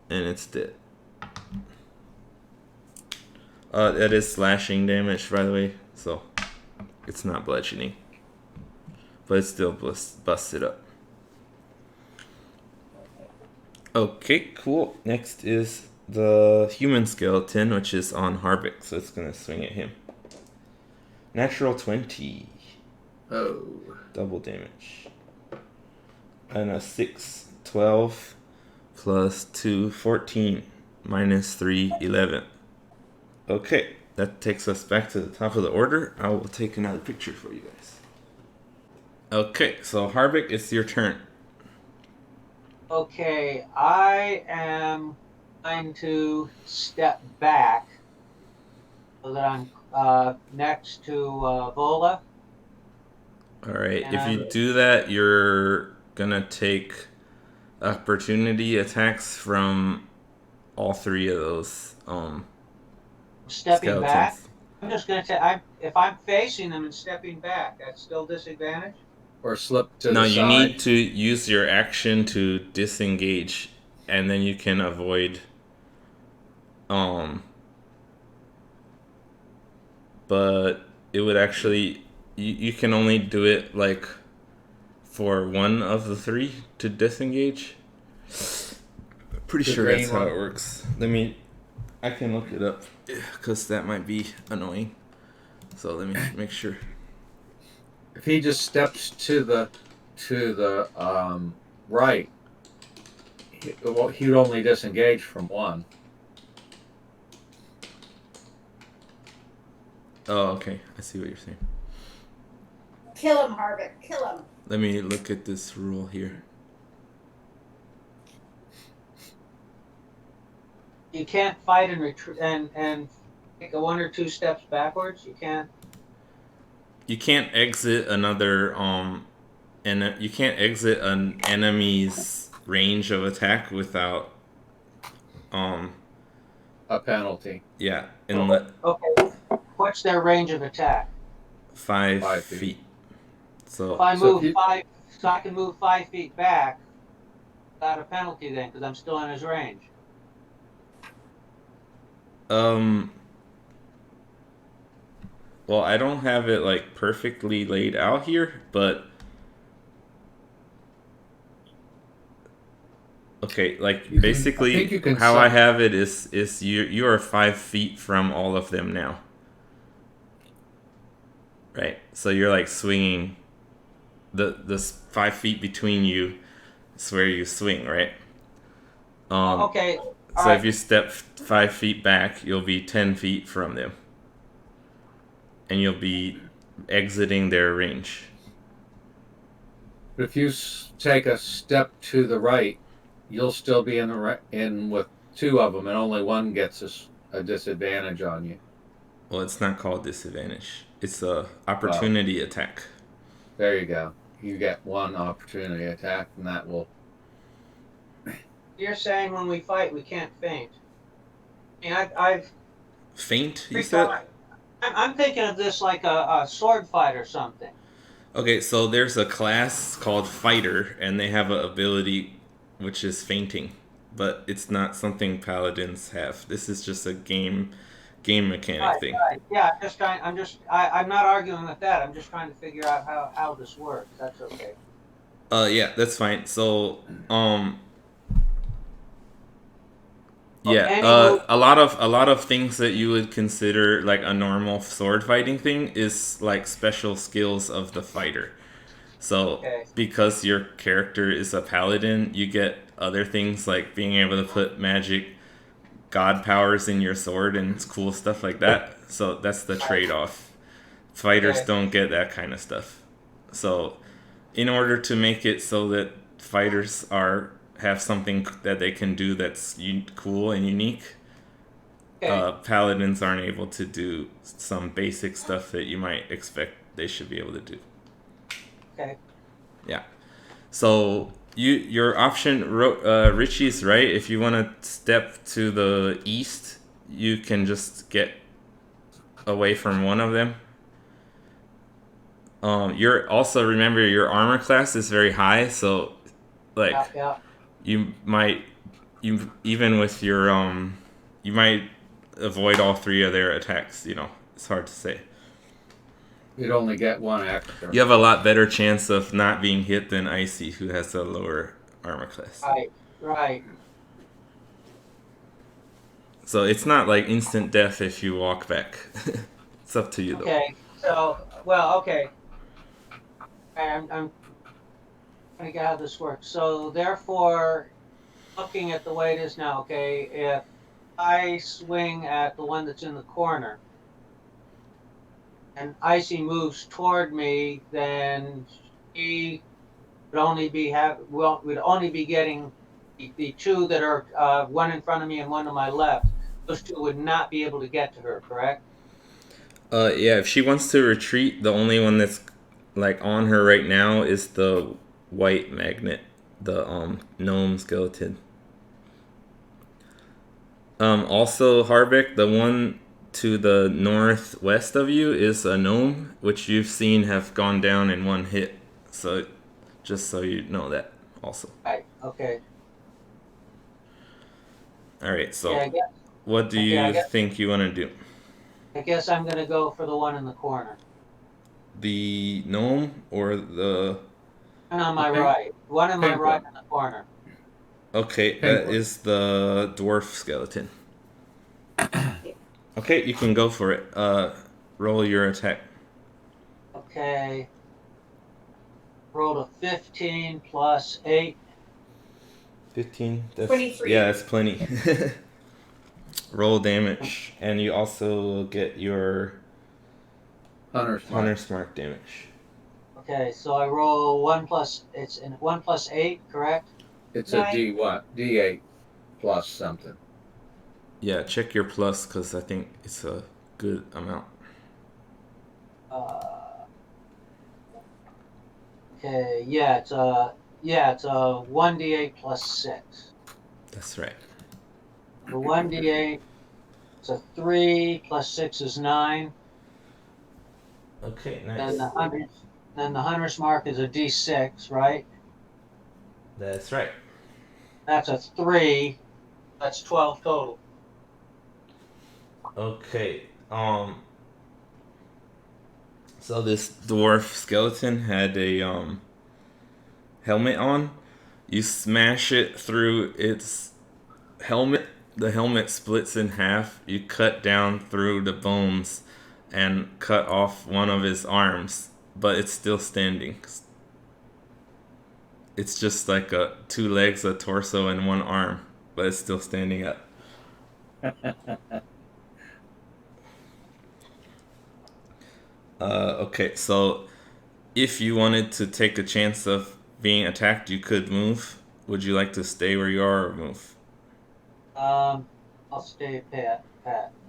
and it's dead. That is slashing damage, by the way, so it's not bludgeoning. But it still busts it up. Okay, cool. Next is the human skeleton, which is on Harvick, so it's gonna swing at him. Natural 20. Oh. Double damage. And a 6, 12, plus 2, 14, minus 3, 11. Okay, that takes us back to the top of the order. I will take another picture for you guys. Okay, so Harvick, it's your turn. Okay, I am going to step back so that I'm next to Vola. Alright, if you And- do that, you're gonna take opportunity attacks from all 3 of those Stepping skeletons. back. I'm just going to if I'm facing them and stepping back, that's still disadvantage. Or slip to No, the you side. need to use your action to disengage, and then you can avoid. But it would actually, you can only do it like for one of the 3 to disengage. Pretty The sure that's green how one. it works. I can look it up because that might be annoying. So let me make sure. If he just steps to the right, he would only disengage from one. Oh, okay. I see what you're saying. Kill him, Harvick. Kill him. Let me look at this rule here. You can't fight and retreat and take 1 or 2 steps backwards. You can't. You can't exit another and you can't exit an enemy's range of attack without A penalty. yeah, and Okay. What's their range of attack? 5 5 feet. feet. So If I So if move you- 5, so I can move 5 feet back without a penalty then, because I'm still in his range. well, I don't have it like perfectly laid out here, but okay, like You can- I basically think you can how I set- have it is you are 5 feet from all of them now. Right. So you're like swinging the 5 feet between you is where you swing, right? Okay, all So if right. you step 5 feet back, you'll be 10 feet from them. And you'll be exiting their range. But if you take a step to the right, you'll still be in with 2 of them, and only one gets a disadvantage on you. Well, it's not called disadvantage. It's a opportunity attack. There you go. You get 1 opportunity attack, and that will. You're saying when we fight, we can't feint. I mean, I've Feint, you said? I'm thinking of this like a sword fight or something. Okay, so there's a class called Fighter, and they have an ability which is fainting, but it's not something paladins have. This is just a game mechanic thing. Right. Yeah, I'm not arguing with that. I'm just trying to figure out how this works. That's okay. Yeah, that's fine. So, yeah, Any move. a lot of things that you would consider like a normal sword fighting thing is like special skills of the fighter. So, Okay. because your character is a paladin, you get other things like being able to put magic god powers in your sword and cool stuff like that. So, that's the trade-off. Fighters Okay. don't get that kind of stuff. So, in order to make it so that fighters have something that they can do that's cool and unique, Okay. paladins aren't able to do some basic stuff that you might expect they should be able to do. Okay. Yeah. So your option, Richie's right. If you want to step to the east, you can just get away from one of them. You're also remember your armor class is very high, so like Yeah. you might even with your you might avoid all 3 of their attacks. You know, it's hard to say. You'd only get 1 extra. You have a lot better chance of not being hit than Icy, who has a lower armor class. Right. So it's not like instant death if you walk back. It's up to you though. Okay. So, well, okay. I'm trying to get how this works. So, therefore, looking at the way it is now, okay, if I swing at the one that's in the corner and Icy moves toward me, then he would only be getting the 2 that are one in front of me and one to my left. Those 2 would not be able to get to her, correct? Yeah, if she wants to retreat, the only one that's like on her right now is the white magnet, the gnome skeleton. Also Harbeck, the one to the northwest of you is a gnome, which you've seen have gone down in 1 hit. So just so you know that also. Right. Okay. Alright, so Yeah, what do you think you want to do? I guess I'm gonna go for the one in the corner. The gnome or the... And on my Okay. right. One in my Pink right one. in the corner. Okay, that Penguin. is the dwarf skeleton. Okay, you can go for it. Roll your attack. Okay. Rolled a 15 plus 8. 15. That's, 23. Yeah, that's plenty. Roll damage, and you also get your Hunter's Mark damage. Okay, so I roll 1 plus, it's in 1 plus 8, correct? It's Nine. a D8 plus something. Yeah, check your plus, because I think it's a good amount. Okay, yeah, it's a 1d8 plus 6. That's right. The 1d8, it's a 3 plus 6 is 9. Okay, Then nice. the hunter's mark is a D6, right? That's right. That's a 3. That's 12 total. Okay. So this dwarf skeleton had a helmet on. You smash it through its helmet. The helmet splits in half. You cut down through the bones and cut off one of his arms, but it's still standing. It's just like two legs, a torso, and one arm, but it's still standing up. Okay, so if you wanted to take a chance of being attacked, you could move. Would you like to stay where you are or move? I'll stay pat.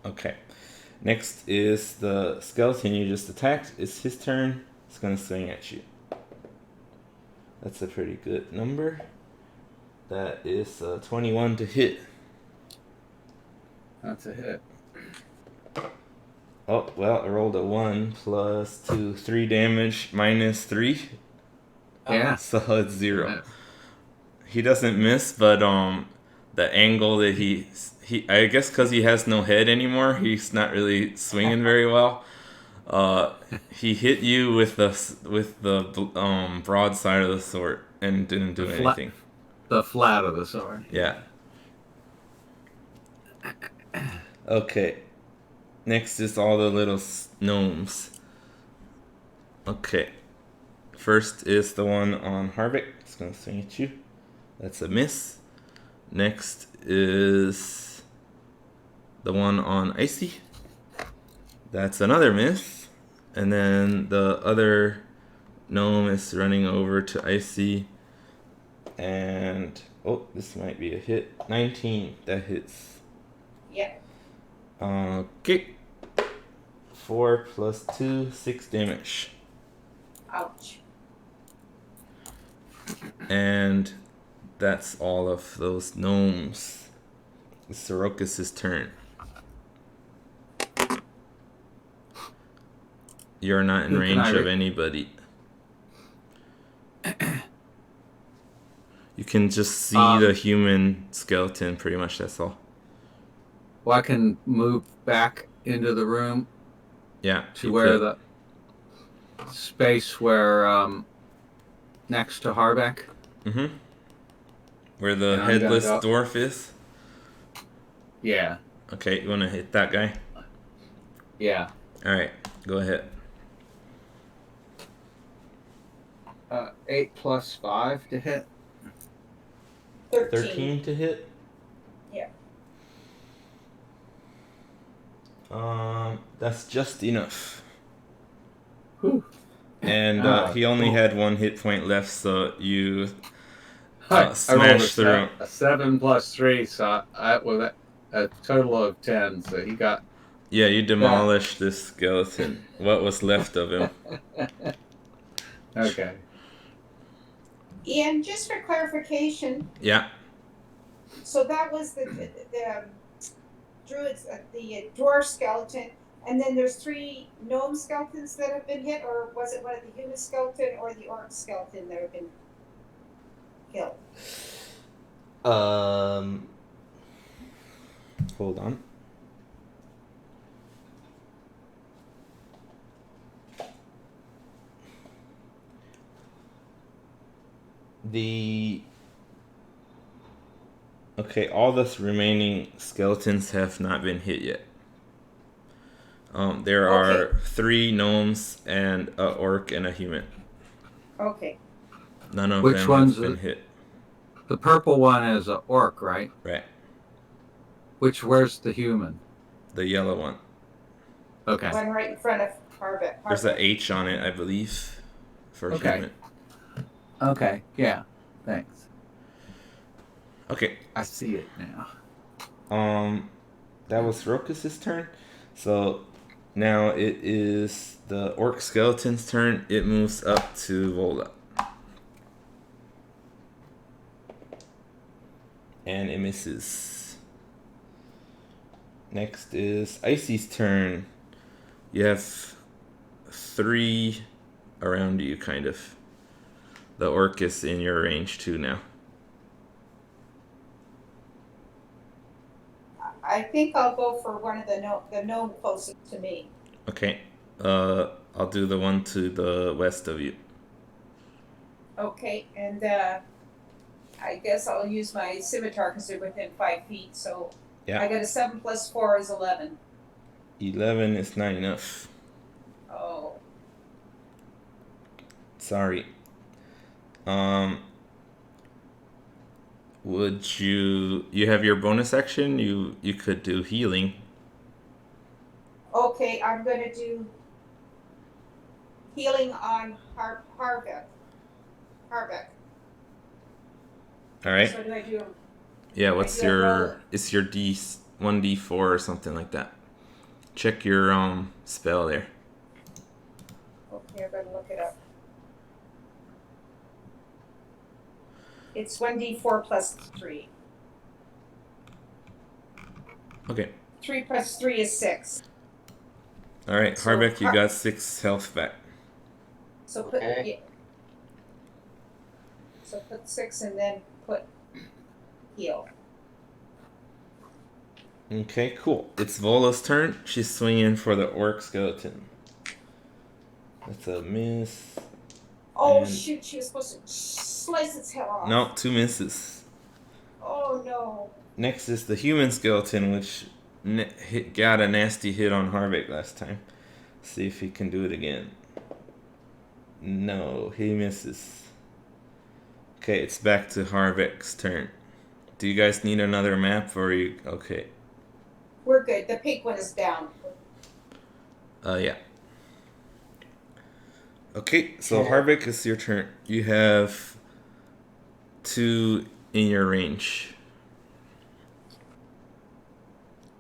Okay. Next is the skeleton you just attacked. It's his turn. It's gonna swing at you. That's a pretty good number. That is 21 to hit. That's a hit. Oh, well, I rolled a 1 plus 2, 3 damage minus 3. Yeah. So it's 0. He doesn't miss, but the angle that he I guess because he has no head anymore, he's not really swinging very well. He hit you with the broadside of the sword and didn't do anything. The flat of the sword. Yeah. Okay. Next is all the little gnomes. Okay. First is the one on Harvick. It's gonna swing at you. That's a miss. Next is the one on Icy. That's another miss. And then the other gnome is running over to Icy. And oh, this might be a hit. 19. That hits. Yep. Okay. 4 plus 2, 6 damage. Ouch. And that's all of those gnomes. It's Sorokas' turn. You're not in Who can range I of anybody. You can just see the human skeleton, pretty much, that's all. Well, I can move back into the room Yeah. to where the space where next to Harbeck. Mm-hmm. Where the And I'm headless gonna go- dwarf is? Yeah. Okay, you want to hit that guy? Yeah. Alright, go ahead. 8 plus 5 to hit. 13 to hit? Yeah. That's just enough. Whew. And he only had 1 hit point left, so you smash through. A 7 plus 3, so I with a total of 10. So he got. Yeah, you demolished this skeleton. What was left of him? Okay. Ian, just for clarification, Yeah. so that was the druids, the dwarf skeleton, and then there's 3 gnome skeletons that have been hit, or was it one of the human skeleton or the orc skeleton that have been killed? Hold on. Okay, all the remaining skeletons have not been hit yet. There are 3 gnomes and an orc and a human. Okay. None of Which them one's have been hit. The purple one is an orc, right? Right. Where's the human? The yellow one. Okay. One right in front of Harbeck. There's an H on it, I believe, for human. Okay. Yeah. Thanks. Okay. I see it now. That was Rokus's turn. So now it is the orc skeleton's turn. It moves up to Vola. And it misses. Next is Icy's turn. You have 3 around you, kind of. The orc is in your range too now. I think I'll go for one of the gnome closest to me. Okay. I'll do the one to the west of you. Okay, and I guess I'll use my scimitar because they're within 5 feet. So Yeah. I got a 7 plus 4 is 11. 11 is not enough. Oh, Sorry. Would you have your bonus action? You could do healing. okay. I'm gonna do healing on Harbeck. Harbeck. All right. So do I do? Yeah, I what's do a roll. your it's your D1D4 or something like that. Check your spell there. Okay, I better look it up. It's 1d4 plus 3. Okay. 3 plus 3 is 6. All right, So Harbeck, you got 6 health back. So put Okay. yeah. So put 6 and then put heal. Okay, cool. It's Vola's turn. She's swinging for the orc skeleton. That's a miss. Oh And- shoot! She was supposed to slice its head off. No, 2 misses. Oh no! Next is the human skeleton, which got a nasty hit on Harbeck last time. See if he can do it again. No, he misses. Okay, it's back to Harbeck's turn. Do you guys need another map, or are you okay? We're good. The pink one is down. Yeah. Okay, so Okay. Harbeck, it's your turn. You have 2 in your range.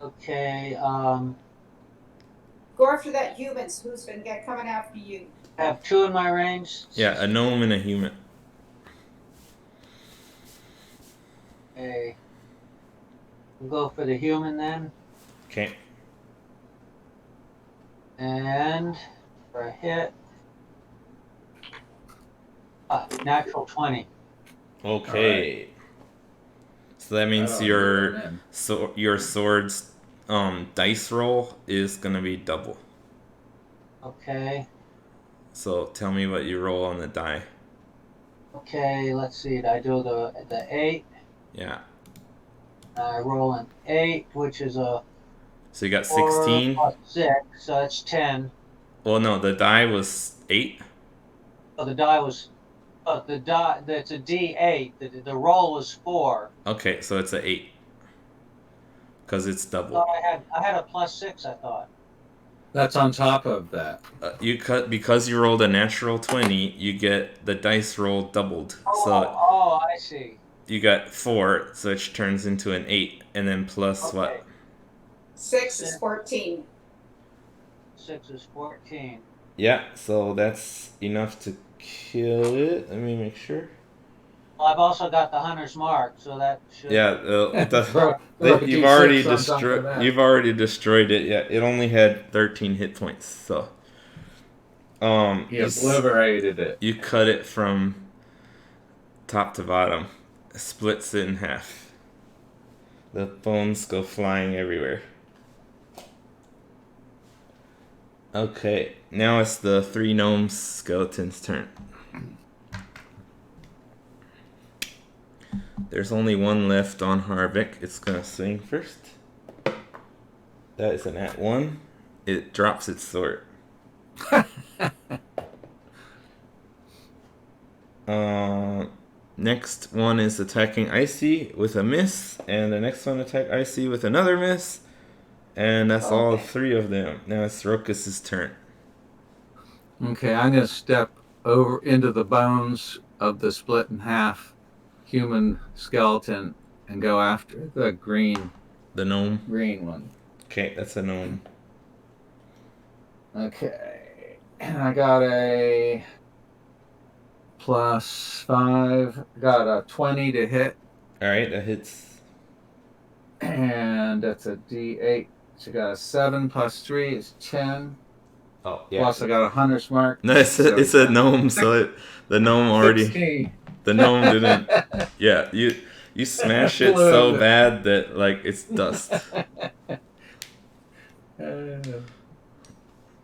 Okay. Go after that humans who's been coming after you. I have 2 in my range. Yeah, a gnome and a human. Okay. We'll go for the human then. Okay. And for a hit. Natural 20. Okay. So that means Oh, you're going in. your sword's dice roll is gonna be double. Okay. So tell me what you roll on the die. Okay, let's see. I do the 8. Yeah. I roll an 8, which is a So you got 4 16. plus 6, so that's 10. Well, no, the die was 8. Oh, the die was. The die. That's a D8. The roll was 4. Okay, so it's a 8. Because it's So double. I had a plus 6. I thought. That's on top of that. Because you rolled a natural 20, you get the dice roll doubled. So I see. you got 4, so it turns into an 8, and then plus Okay. what? 6 is 14. 6 is 14. Yeah, so that's enough to kill it. Let me make sure. Well, I've also got the hunter's mark, so that should. Yeah, Throw a you've D6 already on top of that. you've already destroyed it. Yeah, it only had 13 hit points. So, He obliterated it. you cut it from top to bottom, splits it in half. The bones go flying everywhere. Okay, now it's the 3 gnomes skeleton's turn. There's only one left on Harbeck. It's gonna swing first. That is an at 1. It drops its sword. Next one is attacking Icy with a miss, and the next one attack Icy with another miss, and that's all 3 of them. Now it's Rokus's turn. Okay, I'm going to step over into the bones of the split in half human skeleton and go after the green The gnome. one. Okay, that's a gnome. Okay, and I got a +5. Got a 20 to hit, All right, that hits. and that's a D8. So got a 7 plus 3 is 10. Oh yeah. Plus, I got a hunter's mark. No, it's a gnome, so the gnome already 16. the gnome didn't. Yeah, you smash it so bad that like it's dust.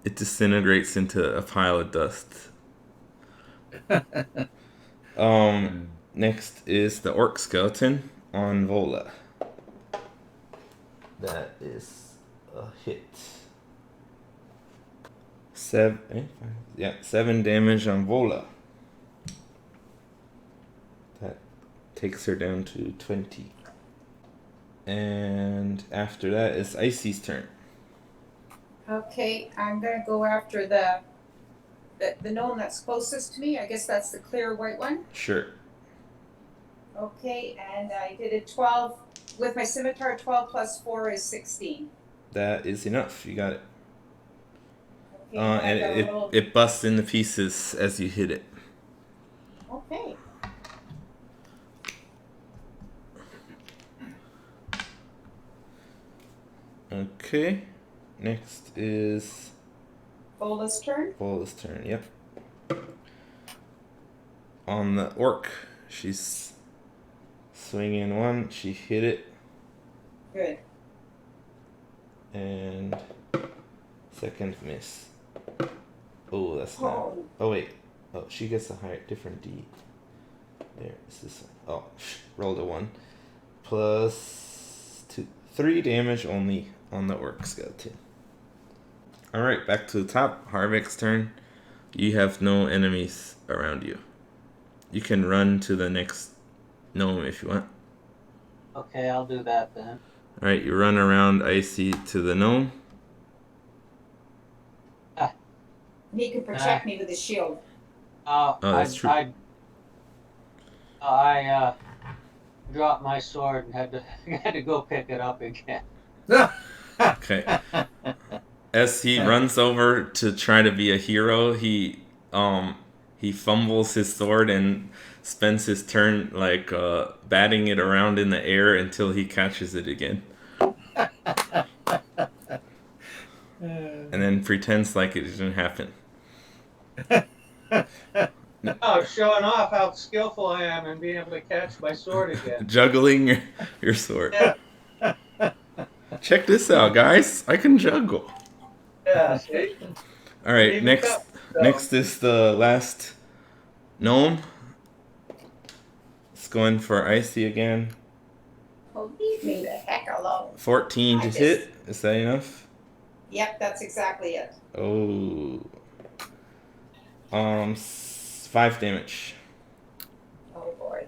It disintegrates into a pile of dust. Next is the orc skeleton on Vola. That is a hit. 7 damage on Vola. That takes her down to 20. And after that is Icy's turn. Okay, I'm gonna go after the gnome that's closest to me. I guess that's the clear white one. Sure. Okay, and I did a 12 with my scimitar. 12 plus 4 is 16. That is enough. You got it. Okay, And it busts into pieces as you hit it. Okay. Okay. Next is Vola's turn. Vola's turn. Yep. On the orc, she's swinging one. She hit it. Good. And second miss. Oh, that's not. Oh. Oh wait. Oh, she gets a higher, different D. There. This is. Oh, rolled a 1. Plus 2, 3 damage only on the orc skeleton. All right, back to the top. Harvick's turn. You have no enemies around you. You can run to the next gnome if you want. Okay, I'll do that then. All right, you run around Icy to the gnome. He can protect me with his shield. Oh, that's true. I dropped my sword and had to go pick it up again. Okay. As he runs over to try to be a hero, he fumbles his sword and spends his turn like batting it around in the air until he catches it again. And then pretends like it didn't happen. Oh, showing off how skillful I am in being able to catch my sword again. Juggling your sword. Yeah. Check this out, guys. I can juggle. Yeah, see? All right, next is the last gnome. It's going for Icy again. Oh, leave me the heck alone. 14 to hit. Is that enough? Yep, that's exactly it. Oh. 5 damage. Oh boy.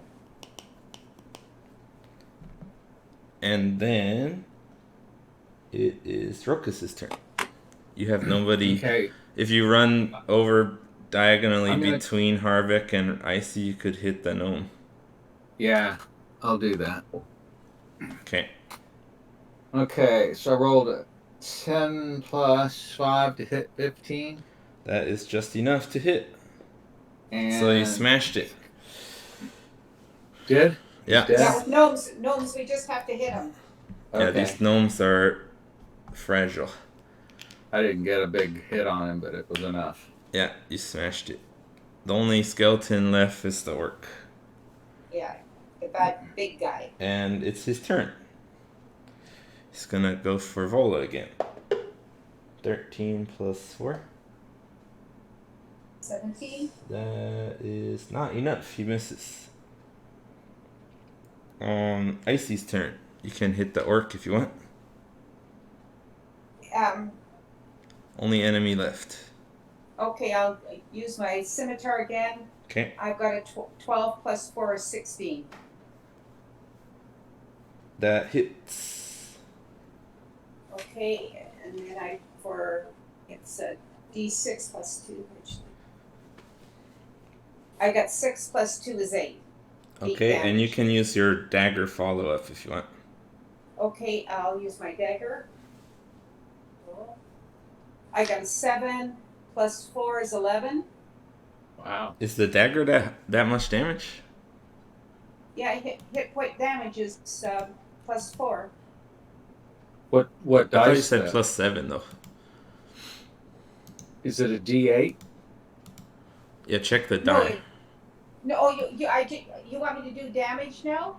And then it is Rokus's turn. You have nobody. Okay. If you run over diagonally gonna... between Harvick and Icy, you could hit the gnome. Yeah, I'll do that. Okay. Okay, so I rolled a 10 plus 5 to hit 15. That is just enough to hit. And so you smashed it. Did? Yeah. Yeah, with gnomes, we just have to hit them. Yeah, these gnomes are fragile. I didn't get a big hit on him, but it was enough. Yeah, you smashed it. The only skeleton left is the orc. Yeah, the bad big guy. And it's his turn. He's gonna go for Vola again. 13 plus 4. 17. That is not enough. He misses. Icy's turn. You can hit the orc if you want. Only enemy left. Okay, I'll use my scimitar again. Okay. I've got a 12 plus 4 is 16. That hits. Okay, and then it's a D6 plus 2, which I got 6 plus 2 is 8. Okay, and you can use your dagger follow-up if you want. Okay, I'll use my dagger. I got a 7 plus 4 is 11. Wow. Is the dagger that much damage? Yeah, hit point damage is plus 4. What I dice? thought you said plus 7 though. Is it a D8? Yeah, check the No, die. you want me to do damage now?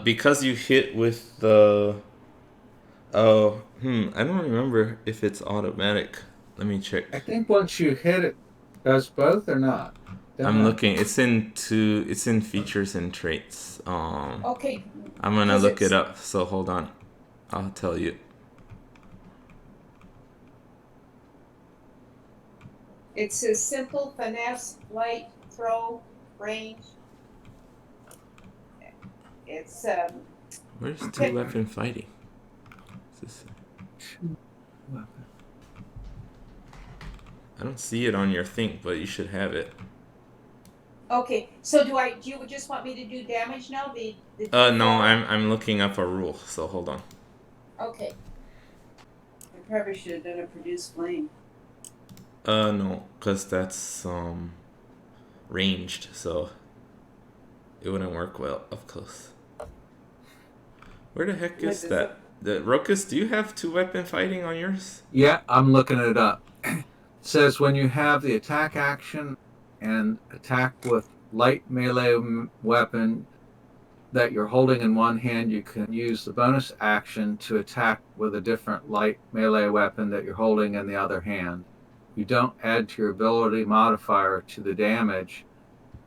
Because you hit with the. Oh, I don't remember if it's automatic. Let me check. I think once you hit it, does both or not? Don't I'm know. looking. It's in features and traits. Okay. I'm gonna 'Cause look it it's- up. So hold on. I'll tell you. It says simple, finesse, light, throw, range. It's Where's two weapon fighting? Is this... I don't see it on your thing, but you should have it. okay. So do you just want me to do damage now? The No, D4? I'm looking up a rule. So hold on. Okay. I probably should have done a produce flame. No, cause that's ranged, so it wouldn't work well up close. Where the heck is that? The Rokus, do you have two weapon fighting on yours? Yeah, I'm looking it up. It says when you have the attack action and attack with light melee weapon that you're holding in one hand, you can use the bonus action to attack with a different light melee weapon that you're holding in the other hand. You don't add to your ability modifier to the damage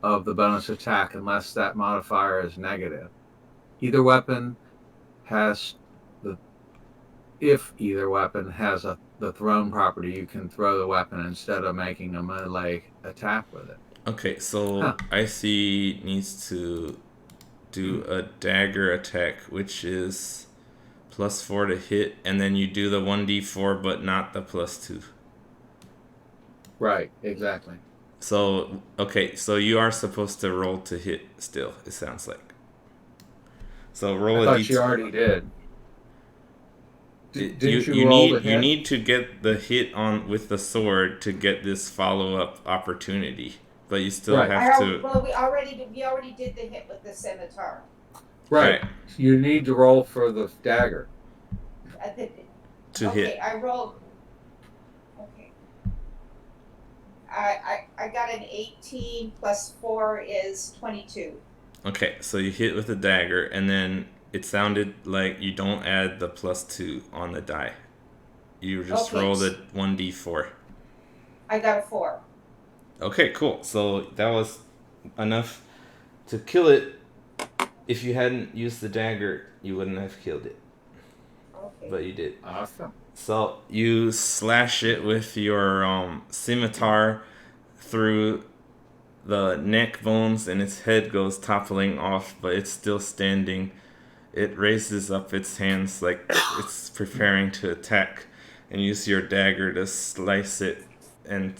of the bonus attack unless that modifier is negative. Either weapon has the if either weapon has the thrown property, you can throw the weapon instead of making a melee attack with it. Okay, so IC needs to do a dagger attack, which is +4 to hit, and then you do the 1d4, but not the +2. Right, exactly. So, okay, so you are supposed to roll to hit still, it sounds like. So roll I a thought d2. you already did. Didn't you roll roll the hit? You need to get the hit on with the sword to get this follow-up opportunity, but you still Right. have to. Well, we already did the hit with the scimitar. Right. You need to roll for the dagger. To hit. I rolled. Okay. I got an 18 plus 4 is 22. Okay, so you hit with the dagger, and then it sounded like you don't add the +2 on the die. You just roll the 1d4. I got a 4. Okay, cool. So that was enough to kill it. If you hadn't used the dagger, you wouldn't have killed it. Okay. But you did. Awesome. So you slash it with your scimitar through the neck bones, and its head goes toppling off, but it's still standing. It raises up its hands like it's preparing to attack, and use your dagger to slice it and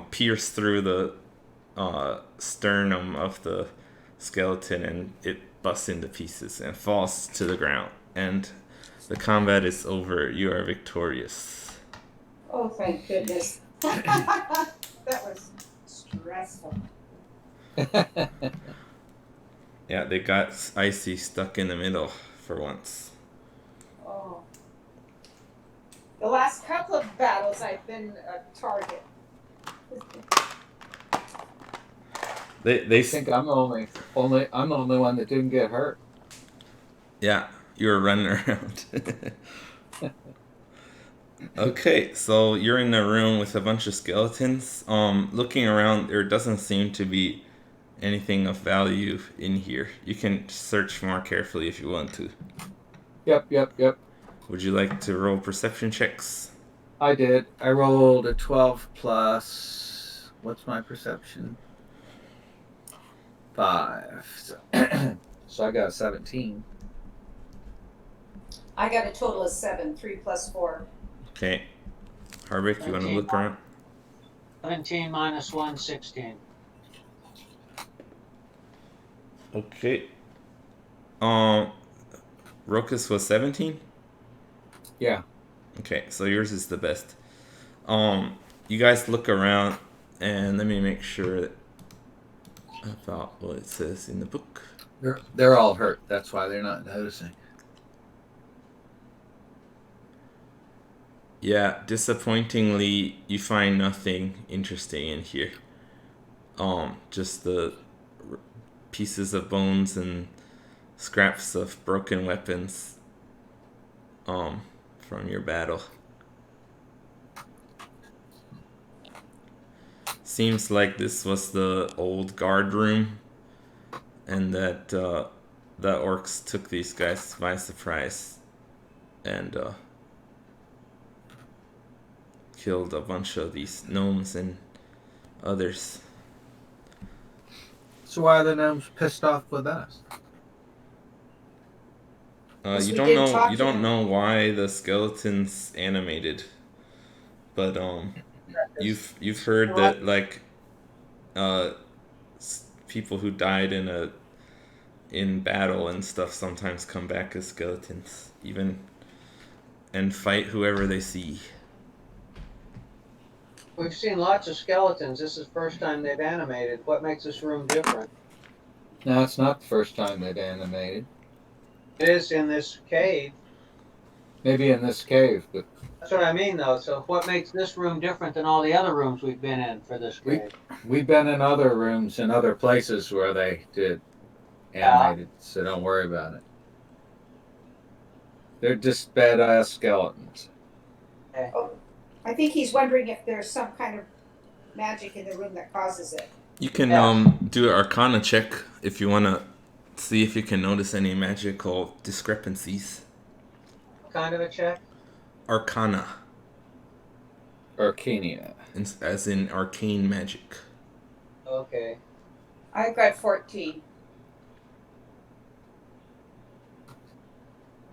pierce through the sternum of the skeleton, and it busts into pieces and falls to the ground. And the combat is over. You are victorious. Oh, thank goodness. That was stressful. Yeah, they got Icy stuck in the middle for once. Oh. The last couple of battles, I've been a target. They I think I'm the only one that didn't get hurt. Yeah, you were running around. Okay, so you're in the room with a bunch of skeletons. Looking around, there doesn't seem to be anything of value in here. You can search more carefully if you want to. Yep. Would you like to roll perception checks? I did. I rolled a 12 plus. What's my perception? 5. So I got a 17. I got a total of 7, 3 plus 4. Okay. Harvick, you want to look around? 17 minus 1, 16. Okay. Rokus was 17? Yeah. Okay, so yours is the best. You guys look around, and let me make sure about what it says in the book. They're all hurt. That's why they're not noticing. Yeah, disappointingly, you find nothing interesting in here. Just the pieces of bones and scraps of broken weapons from your battle. Seems like this was the old guard room, and that the orcs took these guys by surprise and killed a bunch of these gnomes and others. So why are the gnomes pissed off with us? Yes, You we don't did know. talk You to don't them. know why the skeletons animated, but you've heard that like uh people who died in battle and stuff sometimes come back as skeletons, even and fight whoever they see. We've seen lots of skeletons. This is the first time they've animated. What makes this room different? No, it's not the first time they've animated. It is in this cave. Maybe in this cave, but That's what I mean, though. So what makes this room different than all the other rooms we've been in for this we cave? we've been in other rooms in other places where they did animated, so don't worry about it. They're just badass skeletons. Okay. I think he's wondering if there's some kind of magic in the room that causes it. You can Yes. do an Arcana check if you want to see if you can notice any magical discrepancies. What kind of a check? Arcana, Arcania. as in arcane magic. Okay. I've got 14.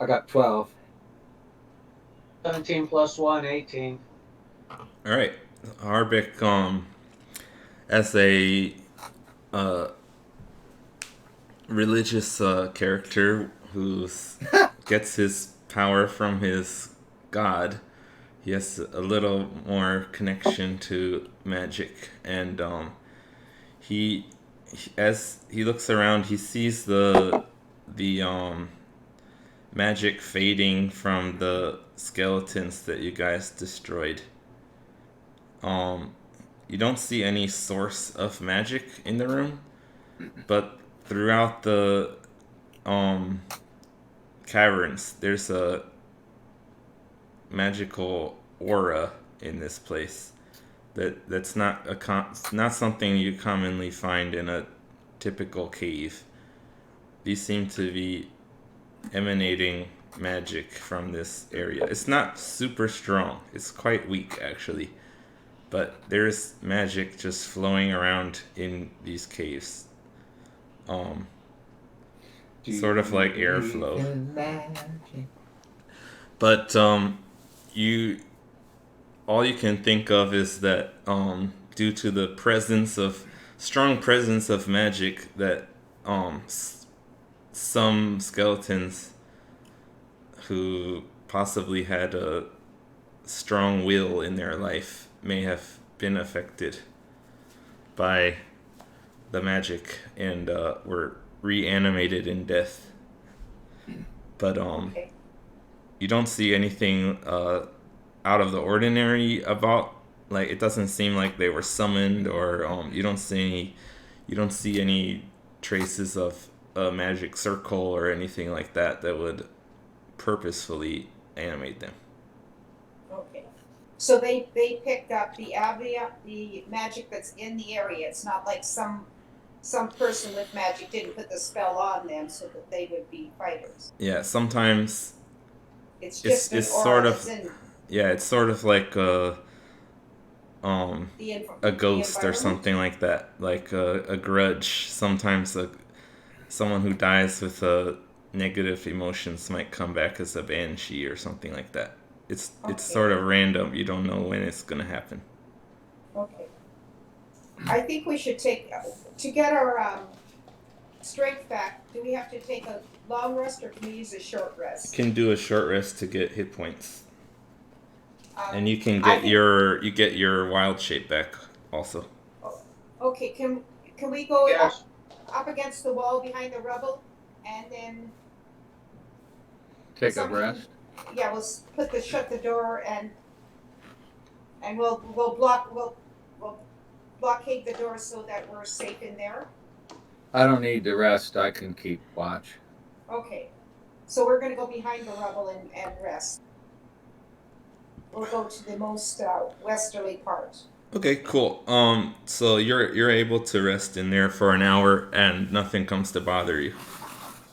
I got 12. 17 plus 1, 18. All right, Harbeck, as a uh, religious character who gets his power from his god, he has a little more connection to magic, and as he looks around, he sees the magic fading from the skeletons that you guys destroyed. You don't see any source of magic in the room, but throughout the caverns, there's a magical aura in this place that's not not something you commonly find in a typical cave. These seem to be emanating magic from this area. It's not super strong. It's quite weak actually. But there's magic just flowing around in these caves. Sort of like airflow. But you all you can think of is that due to the strong presence of magic, that some skeletons who possibly had a strong will in their life may have been affected by the magic and were reanimated in death. But Okay. you don't see anything out of the ordinary about, like, it doesn't seem like they were summoned, or you don't see any traces of a magic circle or anything like that that would purposefully animate them. Okay. So they picked up the magic that's in the area. It's not like some person with magic didn't put the spell on them so that they would be fighters. Yeah, sometimes It's just it's an aura sort of that's in it's sort of like a the ghost or environment. something like that, like a grudge. Sometimes someone who dies with negative emotions might come back as a banshee or something like that. It's Okay. sort of random. You don't know when it's gonna happen. Okay. I think we should take to get our strength back. Do we have to take a long rest or can we use a short rest? You can do a short rest to get hit points, and you can I get think- your wild shape back also. Okay, can we go Yes. up against the wall behind the rubble and then Take a Something- rest. yeah, we'll shut the door and And we'll blockade the door so that we're safe in there. I don't need to rest. I can keep watch. Okay. So we're gonna go behind the rubble and rest. We'll go to the most westerly part. Okay, cool. So you're able to rest in there for an hour, and nothing comes to bother you.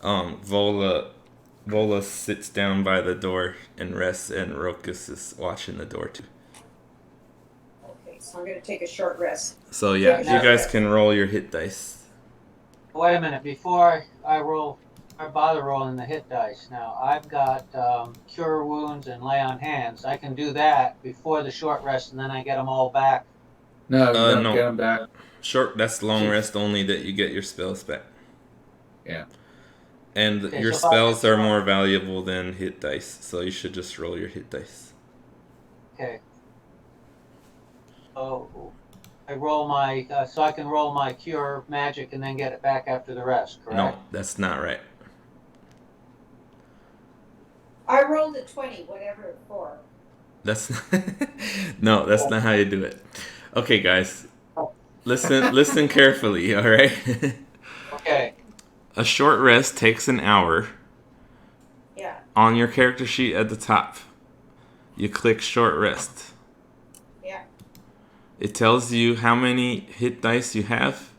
Vola sits down by the door and rests, and Rokus is watching the door too. Okay, so I'm gonna take a short rest. So yeah, Take a you short guys rest. can roll your hit dice. Wait a minute, before I roll, I bother rolling the hit dice. Now, I've got Cure Wounds and Lay on Hands. I can do that before the short rest, and then I get them all back. No, you don't No. get them back. Short. That's long rest only that you get your spells back. Yeah. And Okay, your so spells are short- more valuable than hit dice, so you should just roll your hit dice. Okay. So I roll my, so I can roll my Cure Magic and then get it back after the rest, correct? No, that's not right. I rolled a 20, whatever for. That's not, no, that's not how you do it. Okay, guys, listen carefully. All right. Okay. A short rest takes an hour. Yeah. On your character sheet at the top, you click short rest. Yeah. It tells you how many hit dice you have.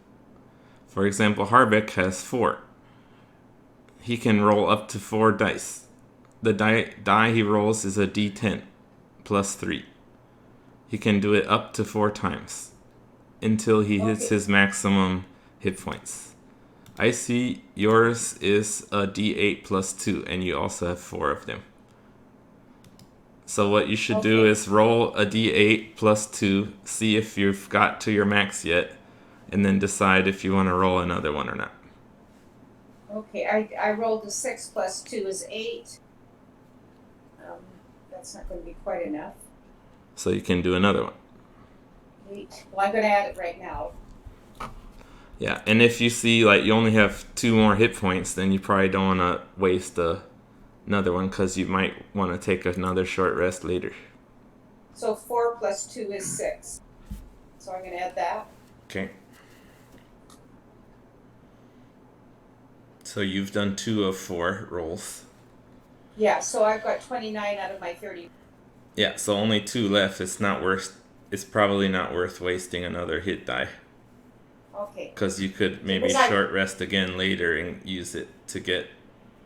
For example, Harbeck has 4. He can roll up to 4 dice. The die he rolls is a d10 plus 3. He can do it up to 4 times until he hits his maximum hit points. I see yours is a d8 plus 2, and you also have 4 of them. So what you should do is roll a d8 plus 2, see if you've got to your max yet, and then decide if you want to roll another one or not. Okay, I rolled a 6 plus 2 is 8. That's not going to be quite enough. So you can do another one. 8. Well, I'm going to add it right now. Yeah, and if you see like you only have 2 more hit points, then you probably don't want to waste another one because you might want to take another short rest later. So 4 plus 2 is 6. So I'm going to add that. Okay. So you've done 2 of 4 rolls. Yeah, so I've got 29 out of my 30. Yeah, so only 2 left. It's probably not worth wasting another hit die. Okay. Because you could maybe short rest again later and use it to get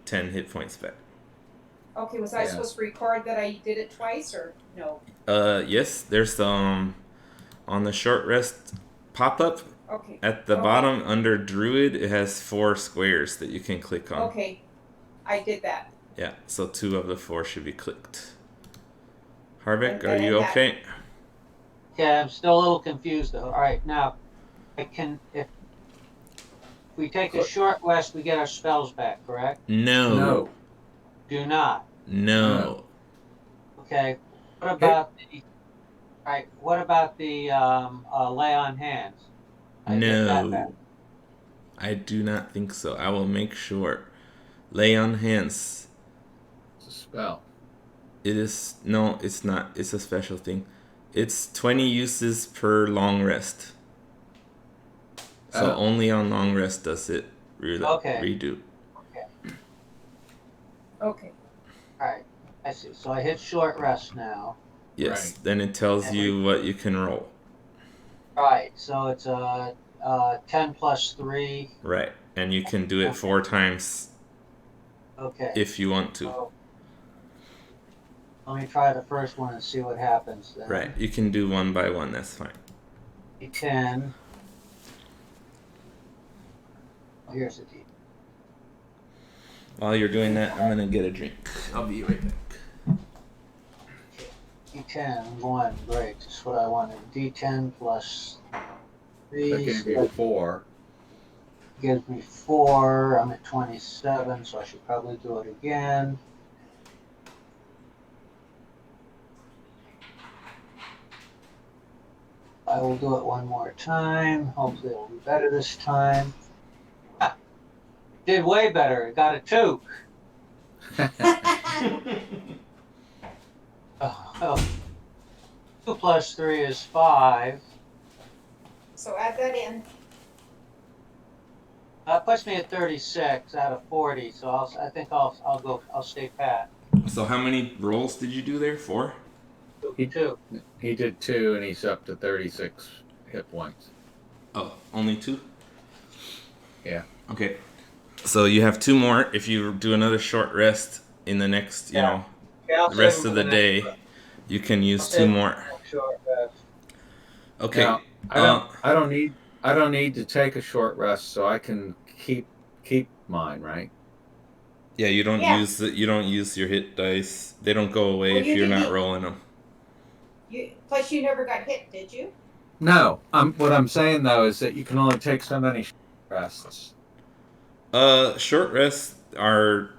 10 hit points back. Okay, was I supposed to record that I did it twice or no? Yes, there's on the short rest pop-up at the bottom under Druid, it has 4 squares that you can click on. Okay, I did that. Yeah, so 2 of the 4 should be clicked. Harbeck, are you okay? Yeah, I'm still a little confused though. All right, now if we take a short rest, we get our spells back, correct? No. Do not. No. Okay. What about the lay on hands? No. I do not think so. I will make sure. Lay on hands. It's a spell. It is no, it's not. It's a special thing. It's 20 uses per long rest. So only on long rest does it redo. Okay. All right. I see. So I hit short rest now. Yes. Right. Then it tells you what you can roll. Right. So it's 10 plus 3. Right. And you can do it 4 times. Okay. If you want to. So, let me try the first one and see what happens then. Right. You can do 1 by 1. That's fine. D10. Here's a D. While you're doing that, I'm gonna get a drink. I'll be right back. D10, 1, great. That's what I wanted. D10 plus 3. That gave you 4. Gives me 4. I'm at 27, so I should probably do it again. I will do it one more time. Hopefully it'll be better this time. Did way better. It got a 2. 2 plus 3 is 5. So add that in. That puts me at 36 out of 40. So I think I'll stay pat. So how many rolls did you do there? 4? He, 2. he did 2, and he's up to 36 hit points. Oh, only 2? Yeah. Okay. So you have 2 more. If you do another short rest in the next, Yeah, I'll the save rest them of for the next day, one. you can I'll use save 2 them more. for next short rest. Okay. Now, I don't need to take a short rest, so I can keep mine, right? Yeah, you don't Yeah. you don't use your hit dice. They don't go away Well, if you you're not didn't. rolling them. Plus, you never got hit, did you? No. What I'm saying though is that you can only take so many short rests. Short rests are.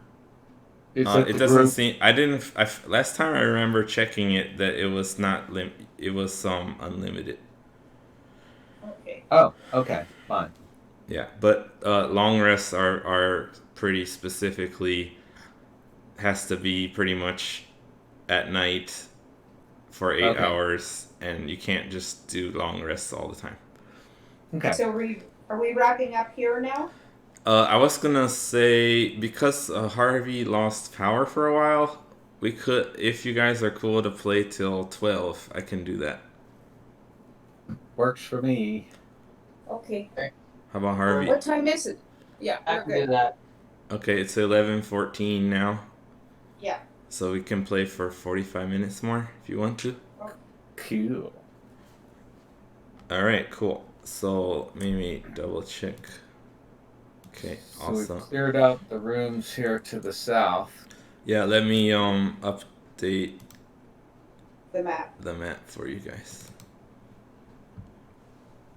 Is it It the doesn't group? seem. I didn't. Last time I remember checking it that it was not It was unlimited. Okay. Oh, okay, fine. Yeah, but long rests are pretty specifically has to be pretty much at night for 8 hours, and you can't just do long rests all the time. Okay. So are we wrapping up here now? I was gonna say because Harvey lost power for a while, we could, if you guys are cool to play till 12, I can do that. Works for me. Okay. How about Harvey? What time is it? Yeah, I we're can do good. that. Okay, it's 11:14 now, Yeah. so we can play for 45 minutes more if you want to. Cool. All right, cool. So maybe double check. Okay, So awesome. we've cleared out the rooms here to the south. Yeah, let me update The map. the map for you guys.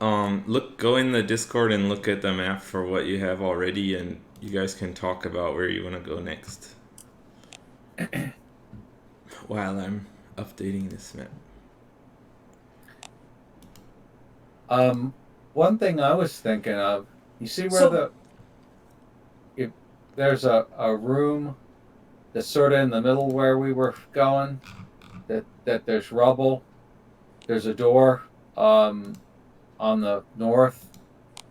Go in the Discord and look at the map for what you have already, and you guys can talk about where you want to go next. While I'm updating this map. One thing I was thinking of, you see where So- there's a room that's sort of in the middle where we were going, that there's rubble. There's a door on the north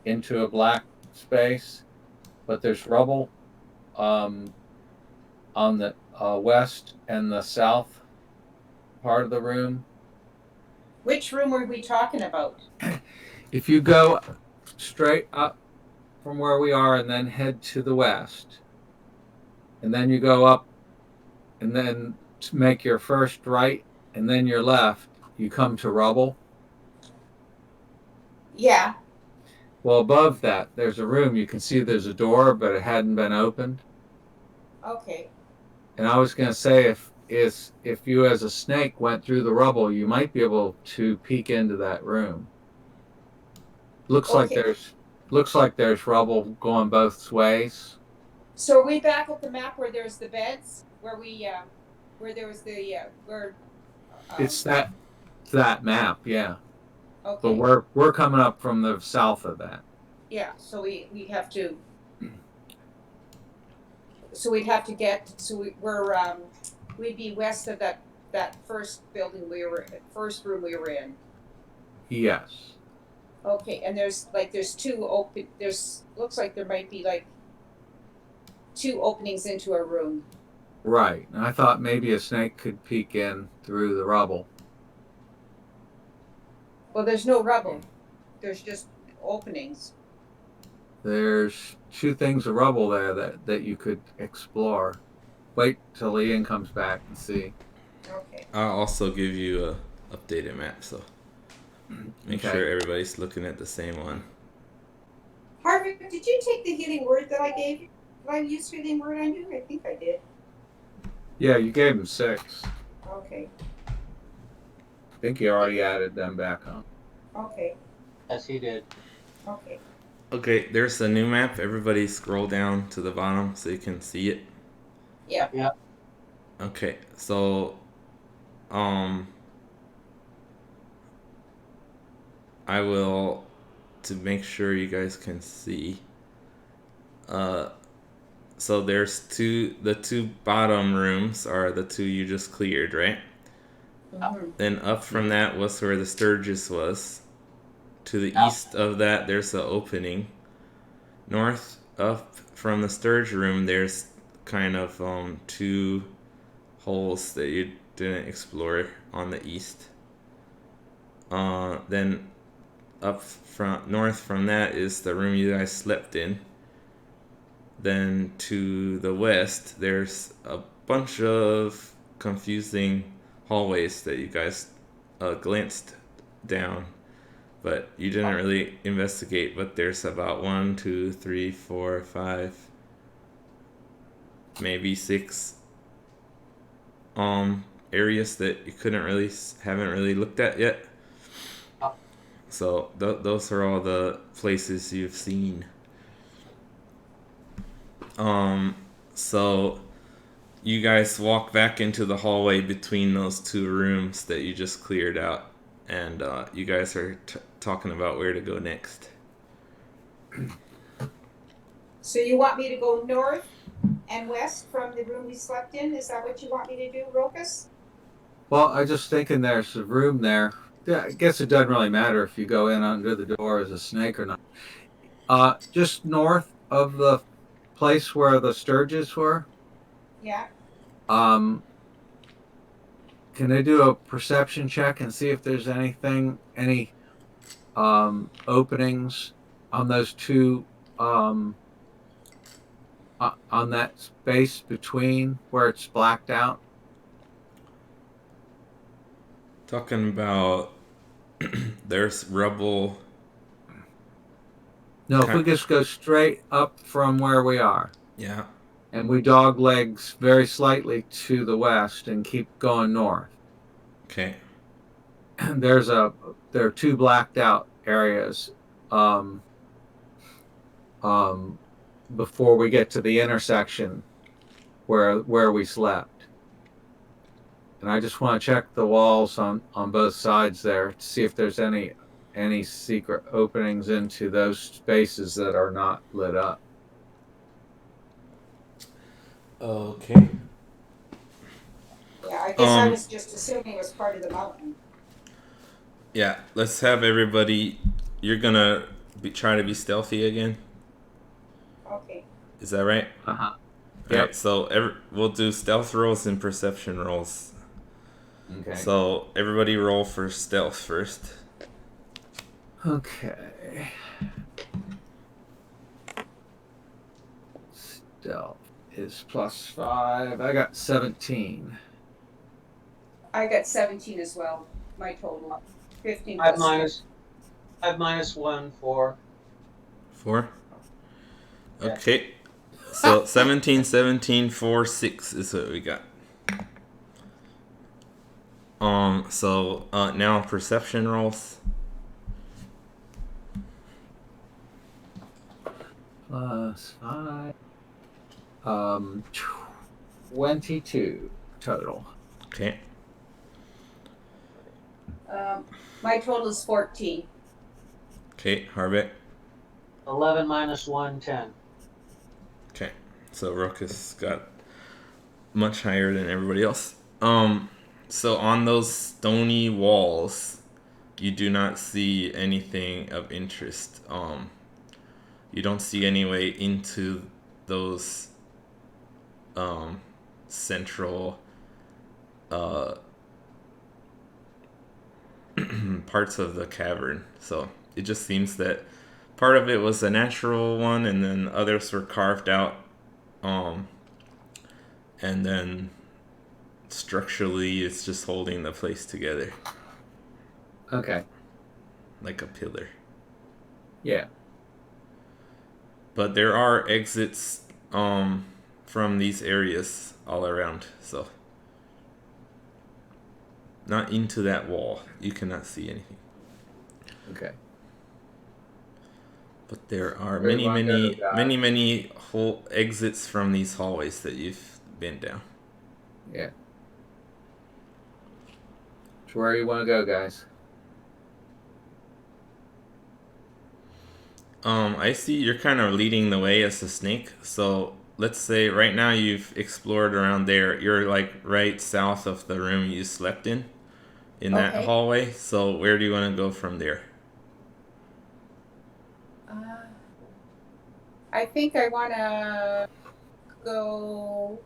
into a black space, but there's rubble on the west and the south part of the room. Which room are we talking about? If you go straight up from where we are and then head to the west, and then you go up and then to make your first right and then your left, you come to rubble. Yeah. Well, above that, there's a room. You can see there's a door, but it hadn't been opened. Okay. And I was going to say, if you as a snake went through the rubble, you might be able to peek into that room. Looks like Okay. there's rubble going both ways. So are we back at the map where there's the beds, where there was the where? It's that map, yeah. Okay. But we're coming up from the south of that. Yeah. So we have to. So we'd have to get. So we'd be west of that first building first room we were in. Yes. Okay, and there's two open. Looks like there might be like 2 openings into a room. Right. And I thought maybe a snake could peek in through the rubble. Well, there's no rubble. There's just openings. There's 2 things of rubble there that you could explore. Wait till Ian comes back and see. Okay. I'll also give you a updated map, so make Okay. sure everybody's looking at the same one. Harvey, did you take the healing word that I gave you? Did I use healing word on you? I think I did. Yeah, you gave him 6. Okay. I think you already added them back on. Okay. Yes, he did. Okay. Okay, there's a new map. Everybody scroll down to the bottom so you can see it. Yeah. Yeah. Okay, so I will, to make sure you guys can see. So there's the two bottom rooms are the 2 you just cleared, right? Mhm. Then up from that was where the Sturgis was. To the Yeah. east of that, there's an opening. North up from the Sturge room, there's kind of two holes that you didn't explore on the east. Then up from north from that is the room you guys slept in. Then to the west, there's a bunch of confusing hallways that you guys glanced down, but you didn't really investigate. But there's about 1, 2, 3, 4, 5, maybe 6 areas that you haven't really looked at yet. So those are all the places you've seen. So you guys walk back into the hallway between those two rooms that you just cleared out, and you guys are talking about where to go next. So you want me to go north and west from the room we slept in? Is that what you want me to do, Rokus? Well, I just thinking there's a room there. Yeah, I guess it doesn't really matter if you go in under the door as a snake or not. Just north of the place where the Sturges were. Yeah. Um, can I do a perception check and see if there's any openings on those two on that space between where it's blacked out? Talking about there's rubble. No, if we just go straight up from where we are. Yeah. And we dog legs very slightly to the west and keep going north. Okay. There are two blacked out areas before we get to the intersection where we slept. And I just want to check the walls on both sides there to see if there's any secret openings into those spaces that are not lit up. Okay. Yeah, I guess I was just assuming it was part of the mountain. Yeah, let's have everybody. You're gonna try to be stealthy again. Okay. Is that right? Uh-huh. Yep. Right, so we'll do stealth rolls and perception rolls. Okay. So everybody roll for stealth first. Okay. Stealth is +5. I got 17. I got 17 as well. My total. 15 Five plus minus 1, 4. 4? Yeah. Okay. So 17, 17, 4, 6 is what we got. So now perception rolls. +5. 22 total. Okay. My total is 14. Okay, Harvick. 11 minus 1, 10. Okay. So Rokus got much higher than everybody else. So on those stony walls, you do not see anything of interest. You don't see any way into those central parts of the cavern. So it just seems that part of it was a natural one, and then others were carved out. And then structurally, it's just holding the place together. Okay. Like a pillar. Yeah. But there are exits from these areas all around, so not into that wall. You cannot see anything. Okay. But there are Where do many, you wanna many, go, guys? many, many whole exits from these hallways that you've been down. Yeah. So where you want to go, guys? I see you're kind of leading the way as a snake. So let's say right now you've explored around there. You're like right south of the room you slept in. in that Okay. hallway. So where do you want to go from there? I think I want to go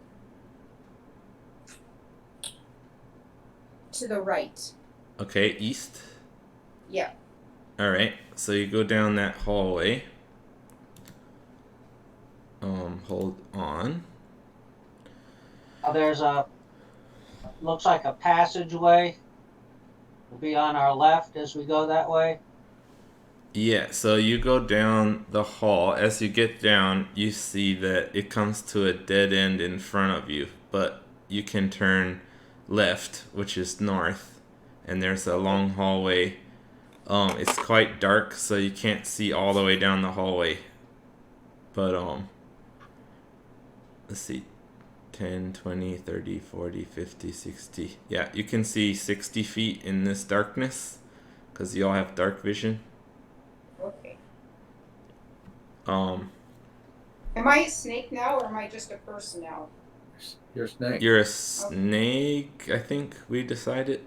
to the right. Okay, east. Yeah. All right. So you go down that hallway. Hold on. There's looks like a passageway. Will be on our left as we go that way. Yeah, so you go down the hall. As you get down, you see that it comes to a dead end in front of you, but you can turn left, which is north, and there's a long hallway. It's quite dark, so you can't see all the way down the hallway. But let's see. 10, 20, 30, 40, 50, 60. Yeah, you can see 60 feet in this darkness because you all have dark vision. Okay. Um, Am I a snake now, or am I just a person now? You're a snake. you're a snake, I think we decided.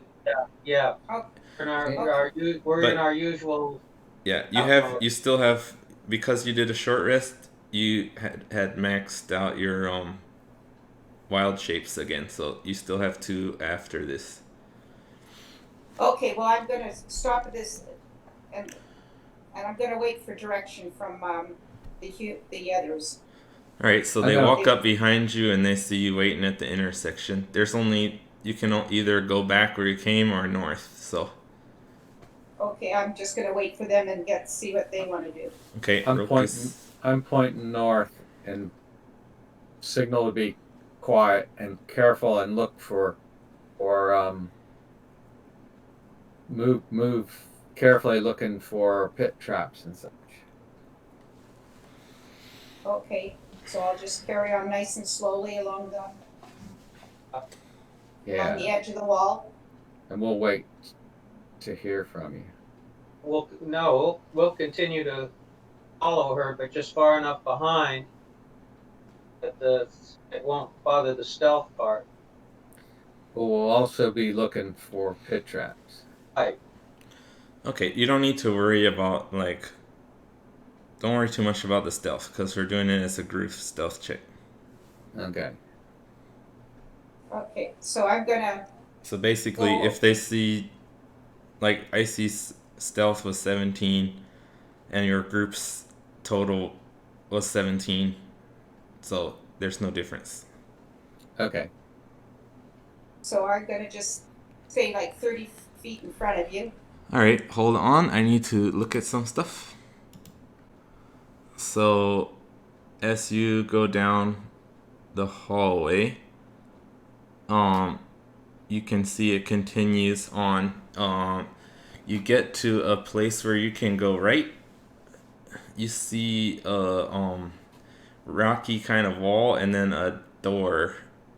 Yeah. Oh, In our, Okay. we're But- in our usual. Yeah, Outlaw. you still have, because you did a short rest, you had maxed out your wild shapes again, so you still have 2 after this. Okay, well, I'm gonna stop at this, and I'm gonna wait for direction from the others. All right, so I they know. walk up behind you and they see you waiting at the intersection. There's only, you can either go back where you came or north. So Okay, I'm just gonna wait for them and see what they want to do. okay, I'm pointing north and signal to be quiet and careful and look for move carefully, looking for pit traps and such. Okay, so I'll just carry on nice and slowly along Yeah, the edge of the wall. and we'll wait to hear from you. We'll continue to follow her, but just far enough behind that it won't bother the stealth part. But we'll also be looking for pit traps. Right. Okay, you don't need to worry about don't worry too much about the stealth because we're doing it as a group stealth check. Okay. Okay, so I'm gonna. So basically, Oh. if they see, I see stealth was 17, and your group's total was 17, so there's no difference. Okay. So I'm gonna just stay like 30 feet in front of you. All right, hold on. I need to look at some stuff. So, as you go down the hallway, you can see it continues on. You get to a place where you can go right. You see a rocky kind of wall and then a door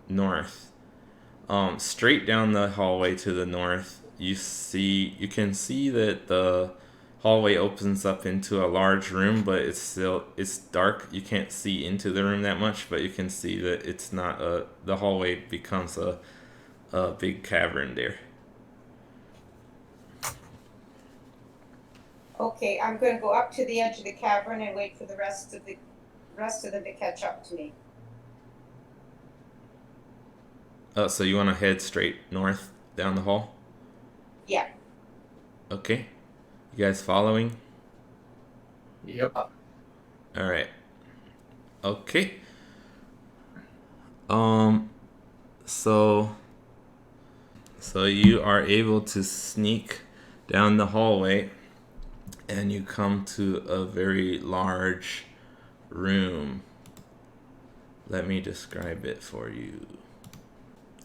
north. Straight down the hallway to the north, you can see that the hallway opens up into a large room, but it's dark. You can't see into the room that much, but you can see that it's not the hallway becomes a big cavern there. Okay, I'm gonna go up to the edge of the cavern and wait for the rest of them to catch up to me. So you want to head straight north down the hall? Yeah. Okay. You guys following? Yep. All right. Okay. So you are able to sneak down the hallway and you come to a very large room. Let me describe it for you.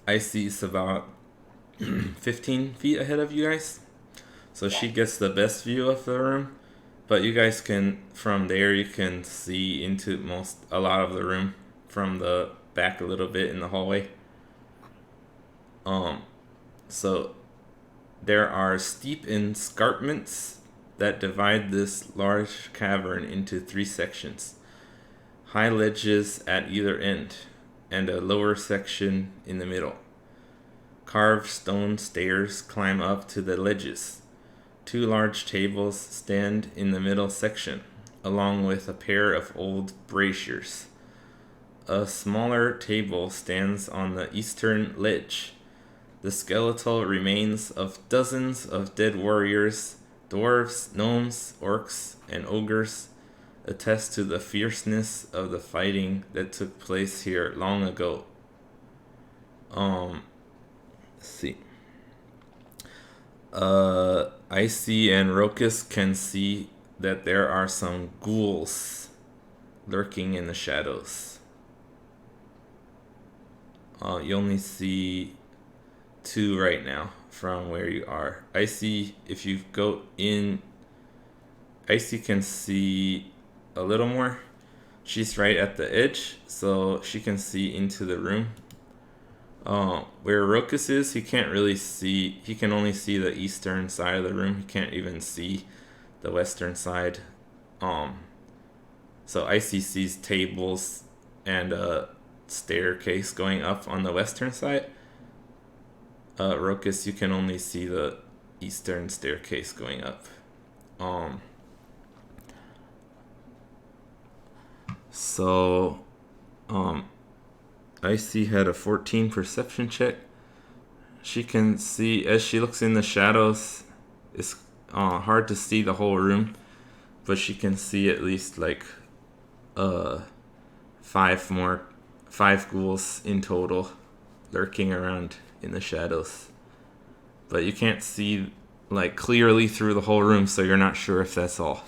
Icy's about 15 feet ahead of you guys. So she gets the best view of the room. But you guys from there, you can see into a lot of the room from the back a little bit in the hallway. So there are steep escarpments that divide this large cavern into 3 sections. High ledges at either end, and a lower section in the middle. Carved stone stairs climb up to the ledges. 2 large tables stand in the middle section, along with a pair of old braziers. A smaller table stands on the eastern ledge. The skeletal remains of dozens of dead warriors, dwarves, gnomes, orcs, and ogres attest to the fierceness of the fighting that took place here long ago. Let's see. Icy and Rokus can see that there are some ghouls lurking in the shadows. You only see 2 right now from where you are. Icy, if you go in, Icy can see a little more. She's right at the edge, so she can see into the room. Where Rokus is, he can't really see. He can only see the eastern side of the room. He can't even see the western side. So Icy sees tables and a staircase going up on the western side. Rokus, you can only see the eastern staircase going up. Icy had a 14 perception check. She can see, as she looks in the shadows, it's hard to see the whole room, but she can see at least like 5 ghouls in total lurking around in the shadows. But you can't see like clearly through the whole room, so you're not sure if that's all.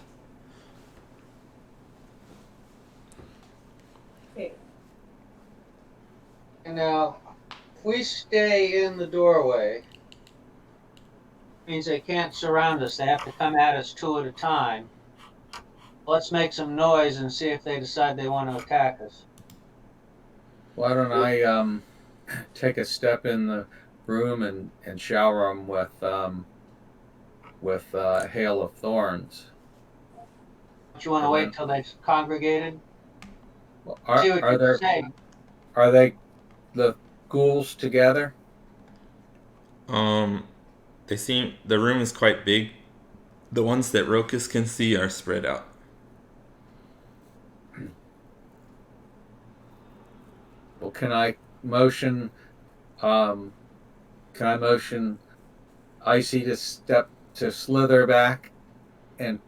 Okay. And now, if we stay in the doorway, means they can't surround us. They have to come at us 2 at a time. Let's make some noise and see if they decide they want to attack us. Why don't I take a step in the room and shower them with hail of thorns? Don't you want to wait till they've congregated? Well, See what you say. are they the ghouls together? They seem, the room is quite big. The ones that Rokus can see are spread out. Well, can I motion Icy to slither back and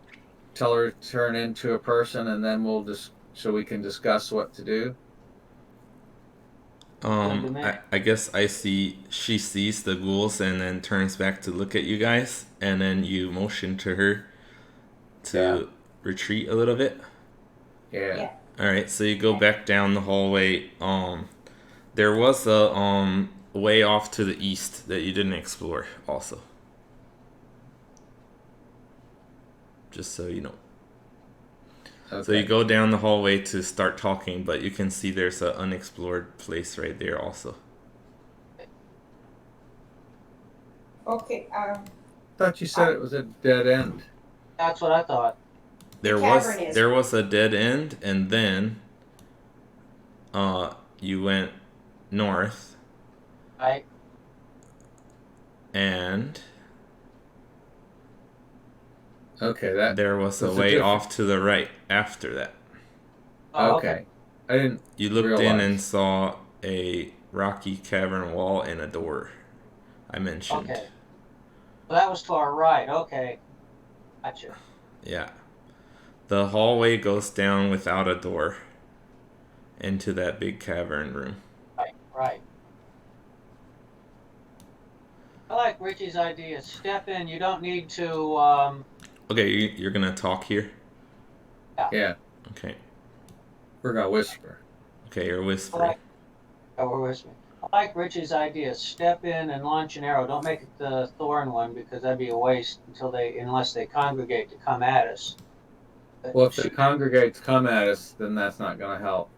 tell her to turn into a person, and then so we can discuss what to do? I guess she sees the ghouls and then turns back to look at you guys, and then you motion to her to retreat a little bit. Yeah. Alright, so you go back down the hallway. There was a way off to the east that you didn't explore also. Just so you know. Okay. So you go down the hallway to start talking, but you can see there's an unexplored place right there also. Okay. Thought you said it was a dead end. That's what I thought. There was a dead end, and then you went north, Right? and Okay, there was a that's way different- off to the right after that. Oh, Okay. I didn't You looked in realize. and saw a rocky cavern wall and a door I mentioned. Okay. Well, that was to our right. Okay. Gotcha. Yeah. The hallway goes down without a door into that big cavern room. Right. I like Richie's idea. Step in. You don't need to. Okay, you're gonna talk here? Yeah, Okay. we're gonna whisper. Okay, you're whispering. We're whispering. I like Richie's idea. Step in and launch an arrow. Don't make it the thorn one because that'd be a waste unless they congregate to come at us. But Well, if they congregate to come at us, then that's not gonna help.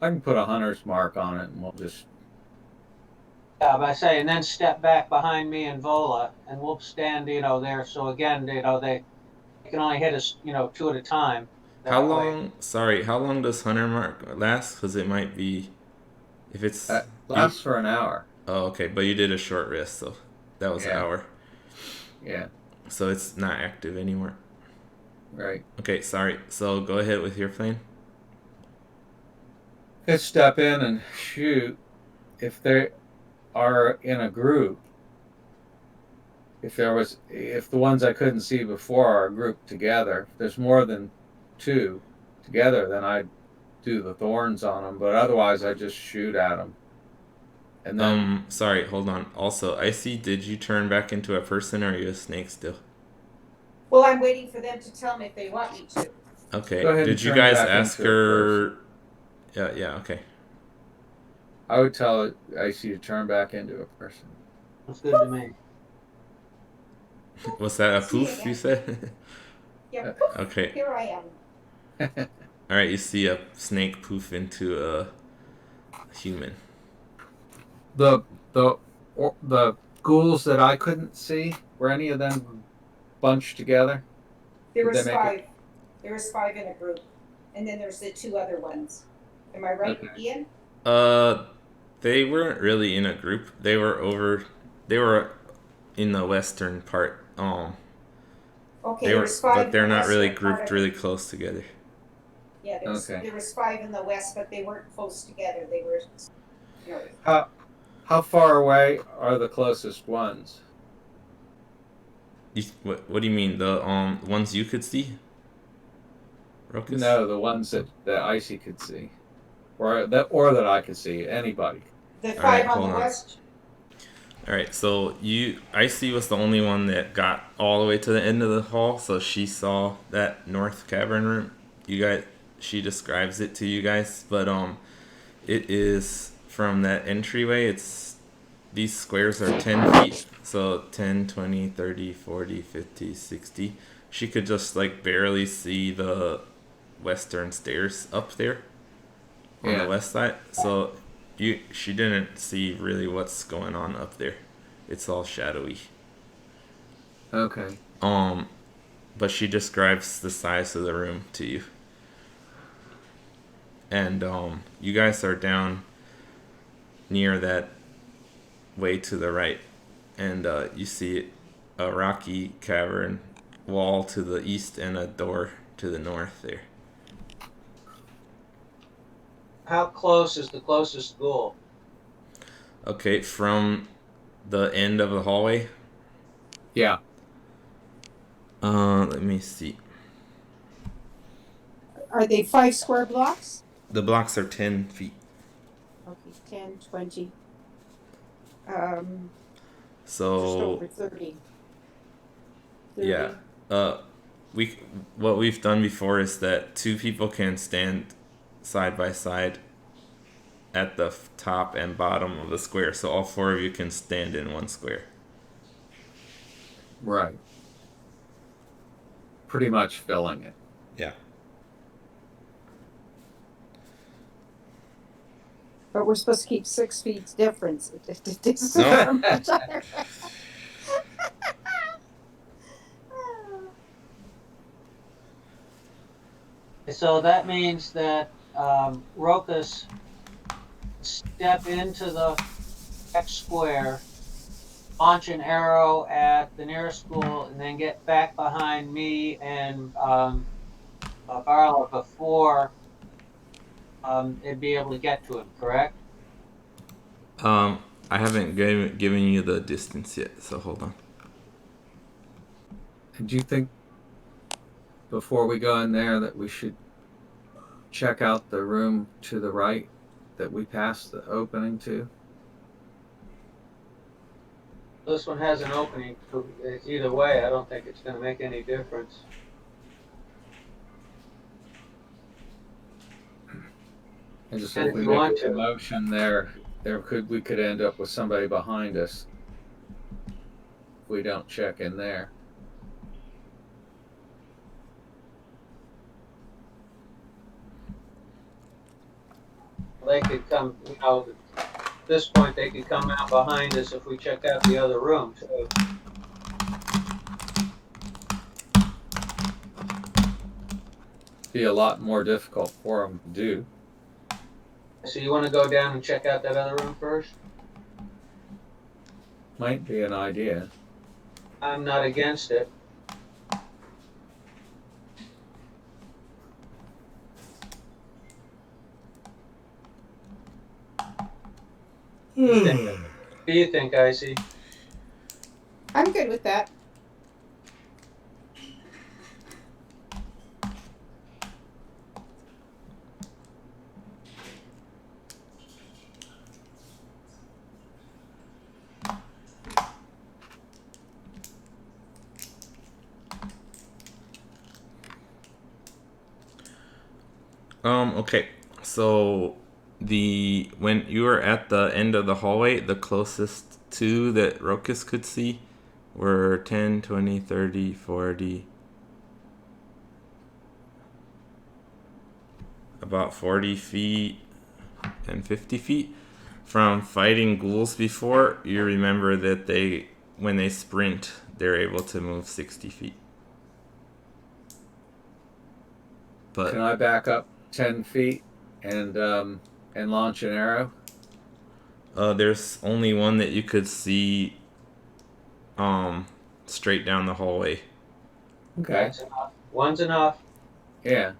I can put a hunter's mark on it, and we'll just. Yeah, but I say, and then step back behind me and Vola, and we'll stand, there. So again, they can only hit us, 2 at a time. How That way. long? Sorry, how long does Hunter Mark last? Because it might be If it's That lasts for an hour. oh, okay, but you did a short rest, so that was an Yeah. hour. Yeah, So it's not active anymore. right. Okay, sorry. So go ahead with your plan. Could step in and shoot if they are in a group. If the ones I couldn't see before are grouped together, if there's more than two together, then I'd do the thorns on them. But otherwise, I just shoot at them. And then Sorry, hold on. Also, Icy, did you turn back into a person or are you a snake still? Well, I'm waiting for them to tell me if they want me to. Okay. go ahead Did and you turn guys back ask into a her? person. Yeah, okay. I would tell Icy to turn back into a person. That's good to me. Was that a See you poof you again. said? Yeah, Okay. here I am. Alright, you see a snake poof into a human. the the ghouls that I couldn't see, were any of them bunched together? There Did they was make five. it? There was five in a group, and then there's the two other ones. Am I right, Okay. Ian? They weren't really in a group. They were in the western part. Okay, They there were, was five. but they're in the not really western part grouped of really it. close together. Yeah, Okay. there was five in the west, but they weren't close together. They were north. How far away are the closest ones? What do you mean? The ones you could see? Rokus? No, the ones that Icy could see, or that I could see. Anybody. The All five right, on hold the on. west. All right, so Icy was the only one that got all the way to the end of the hall, so she saw that north cavern room. She describes it to you guys, but it is from that entryway. These squares are 10 feet, so 10, 20, 30, 40, 50, 60. She could just like barely see the western stairs up there on the Yeah. west side. So she didn't see really what's going on up there. It's all shadowy. Okay. But she describes the size of the room to you. And you guys are down near that way to the right, and you see a rocky cavern wall to the east and a door to the north there. How close is the closest ghoul? Okay, from the end of the hallway. Yeah. Let me see. Are they 5 square blocks? The blocks are 10 feet. Okay, 10, 20. Just So over 30. 30. yeah, what we've done before is that two people can stand side by side at the top and bottom of the square, so all four of you can stand in one square. Right. Pretty much filling it. Yeah. But we're supposed to keep 6 feet difference. No. From each other. So that means that Rokus step into the X square, launch an arrow at the nearest school, and then get back behind me and Barla before they'd be able to get to him, correct? I haven't given you the distance yet, so hold on. Do you think before we go in there that we should check out the room to the right that we passed the opening to? This one has an opening. It's either way, I don't think it's going to make any difference. I just And think if we you make want a to. commotion there. We could end up with somebody behind us if we don't check in there. They could come, at this point they could come out behind us if we check out the other room too. Be a lot more difficult for them to do. So you want to go down and check out that other room first? Might be an idea. I'm not against it. What do you think, Icy? I'm good with that. Okay. So when you were at the end of the hallway, the closest two that Rokus could see were 10, 20, 30, 40, about 40 feet and 50 feet. From fighting ghouls before, you remember that when they sprint, they're able to move 60 feet. But Can I back up 10 feet and launch an arrow? there's only one that you could see straight down the hallway. Okay. That's enough. One's enough. Yeah.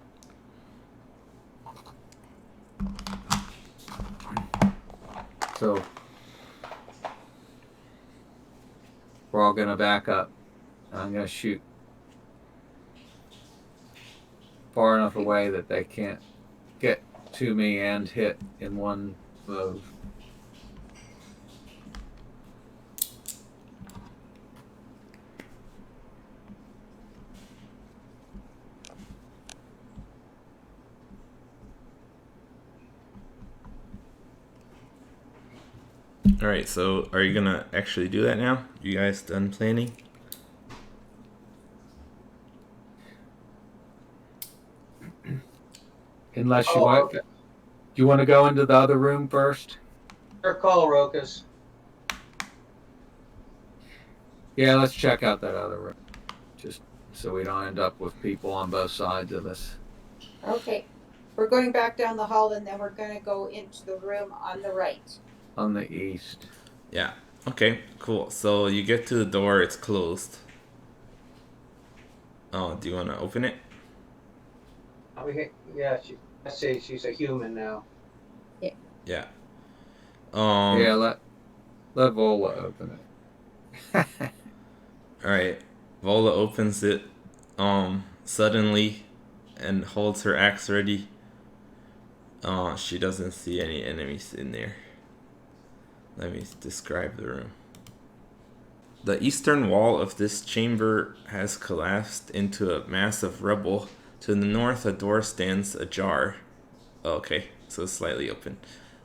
So we're all gonna back up. I'm gonna shoot far enough away that they can't get to me and hit in one move. Alright, so are you gonna actually do that now? You guys done planning? Unless you want, do you want to go into the other room first? Your call, Rokus. Yeah, let's check out that other room, just so we don't end up with people on both sides of us. Okay. We're going back down the hall and then we're going to go into the room on the right. On the east. Yeah. Okay, cool. So you get to the door, it's closed. Oh, do you want to open it? Yeah, I say she's a human now. Yeah. Yeah, let Vola open it. Alright. Vola opens it suddenly and holds her axe ready. She doesn't see any enemies in there. Let me describe the room. The eastern wall of this chamber has collapsed into a mass of rubble. To the north, a door stands ajar. Okay, so it's slightly open,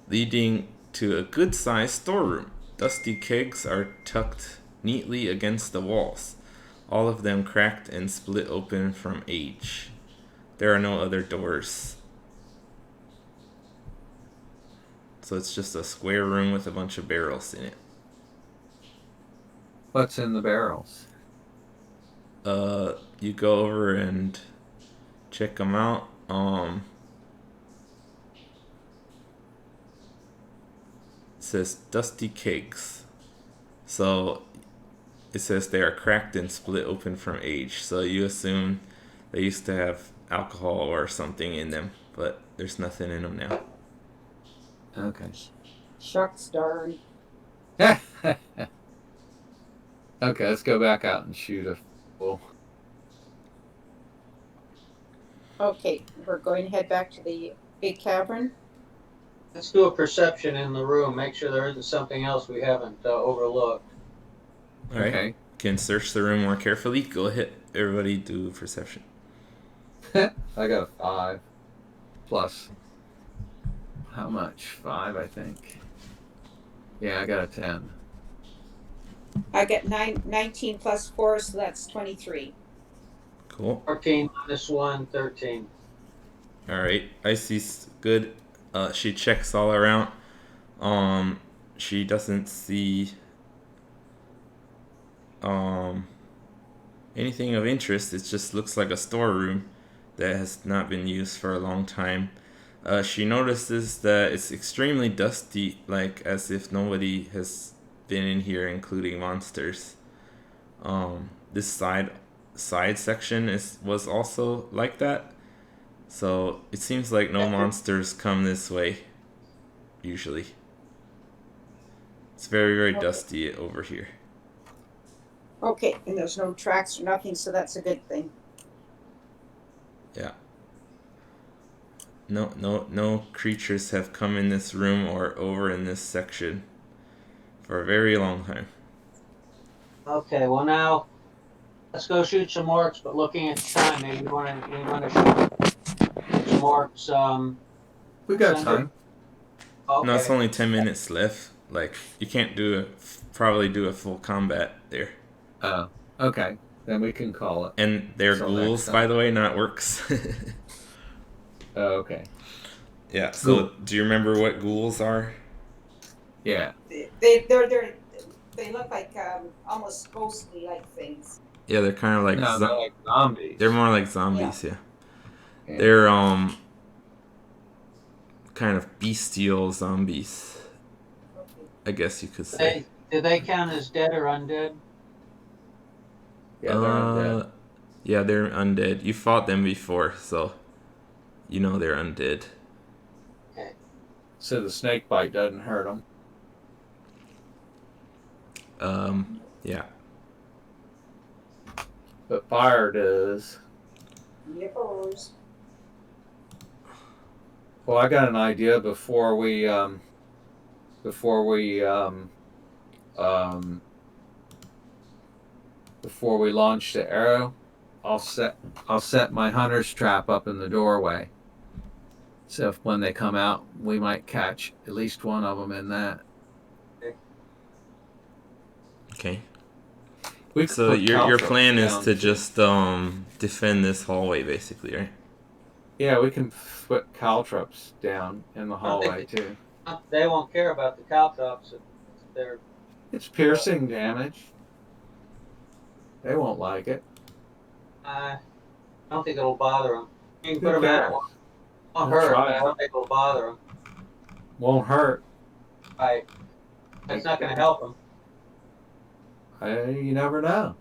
leading to a good-sized storeroom. Dusty kegs are tucked neatly against the walls, all of them cracked and split open from age. There are no other doors. So it's just a square room with a bunch of barrels in it. What's in the barrels? You go over and check them out. It says dusty kegs. So it says they are cracked and split open from age. So you assume they used to have alcohol or something in them, but there's nothing in them now. Okay. Shucks darn. Okay, let's go back out and shoot a fool. Okay, we're going to head back to the big cavern. Let's do a perception in the room. Make sure there isn't something else we haven't overlooked. Alright. Okay. Can search the room more carefully. Go ahead. Everybody do perception. I got a 5 plus. How much? 5, I think. Yeah, I got a 10. I get 19 plus 4, so that's 23. Cool. 14 minus 1, 13. Alright. Icy's good. She checks all around. She doesn't see anything of interest. It just looks like a storeroom that has not been used for a long time. She notices that it's extremely dusty, like as if nobody has been in here, including monsters. This side section was also like that. So it seems like no monsters come this way usually. It's very, very dusty over here. Okay, and there's no tracks or nothing, so that's a good thing. Yeah. No creatures have come in this room or over in this section for a very long time. Okay, well now let's go shoot some orcs. But looking at the time, maybe we want to shoot some orcs. We got Sunday. time. Okay. No, it's only 10 minutes left. Like, you can't probably do a full combat there. Oh, okay. Then we can call it. And they're Till ghouls, next time. by the way, not orcs. Oh, okay. Yeah, so Ghoul. do you remember what ghouls are? Yeah. They look like almost ghostly like things. Yeah, they're kind of like No, they're like zombies. they're more like zombies, yeah. Yeah. They're kind of bestial zombies, I guess you could say. Do they count as dead or undead? Yeah, they're undead. Yeah, they're undead. You fought them before, so you know they're undead. So the snake bite doesn't hurt them. Yeah. But fire does. Yippers. Well, I got an idea before we launch the arrow. I'll set my hunter's trap up in the doorway. So if when they come out, we might catch at least one of them in that. Okay. We could So put your caltrops plan is down, to too. just defend this hallway, basically, right? Yeah, we can put caltrops down in the hallway too. They won't care about the caltrops if they're. It's piercing damage. They won't like it. I don't think it'll bother them. You can Who put them out. cares? Won't We'll hurt, try but I it. don't think it'll bother them. Won't hurt. Right. That's not going to help them. You never know.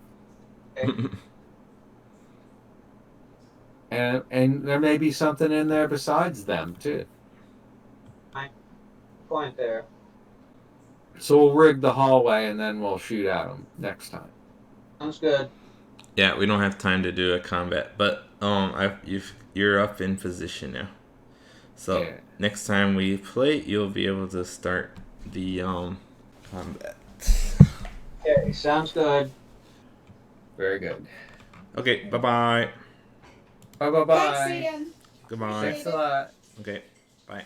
And there may be something in there besides them too. Point there. So we'll rig the hallway and then we'll shoot at them next time. Sounds good. Yeah, we don't have time to do a combat, but you're up in position now. So Yeah. next time we play, you'll be able to start the combat. Okay, sounds good. Very good. Okay, bye-bye. Bye. Thanks, Ian. Goodbye. Thanks a lot. Okay, bye.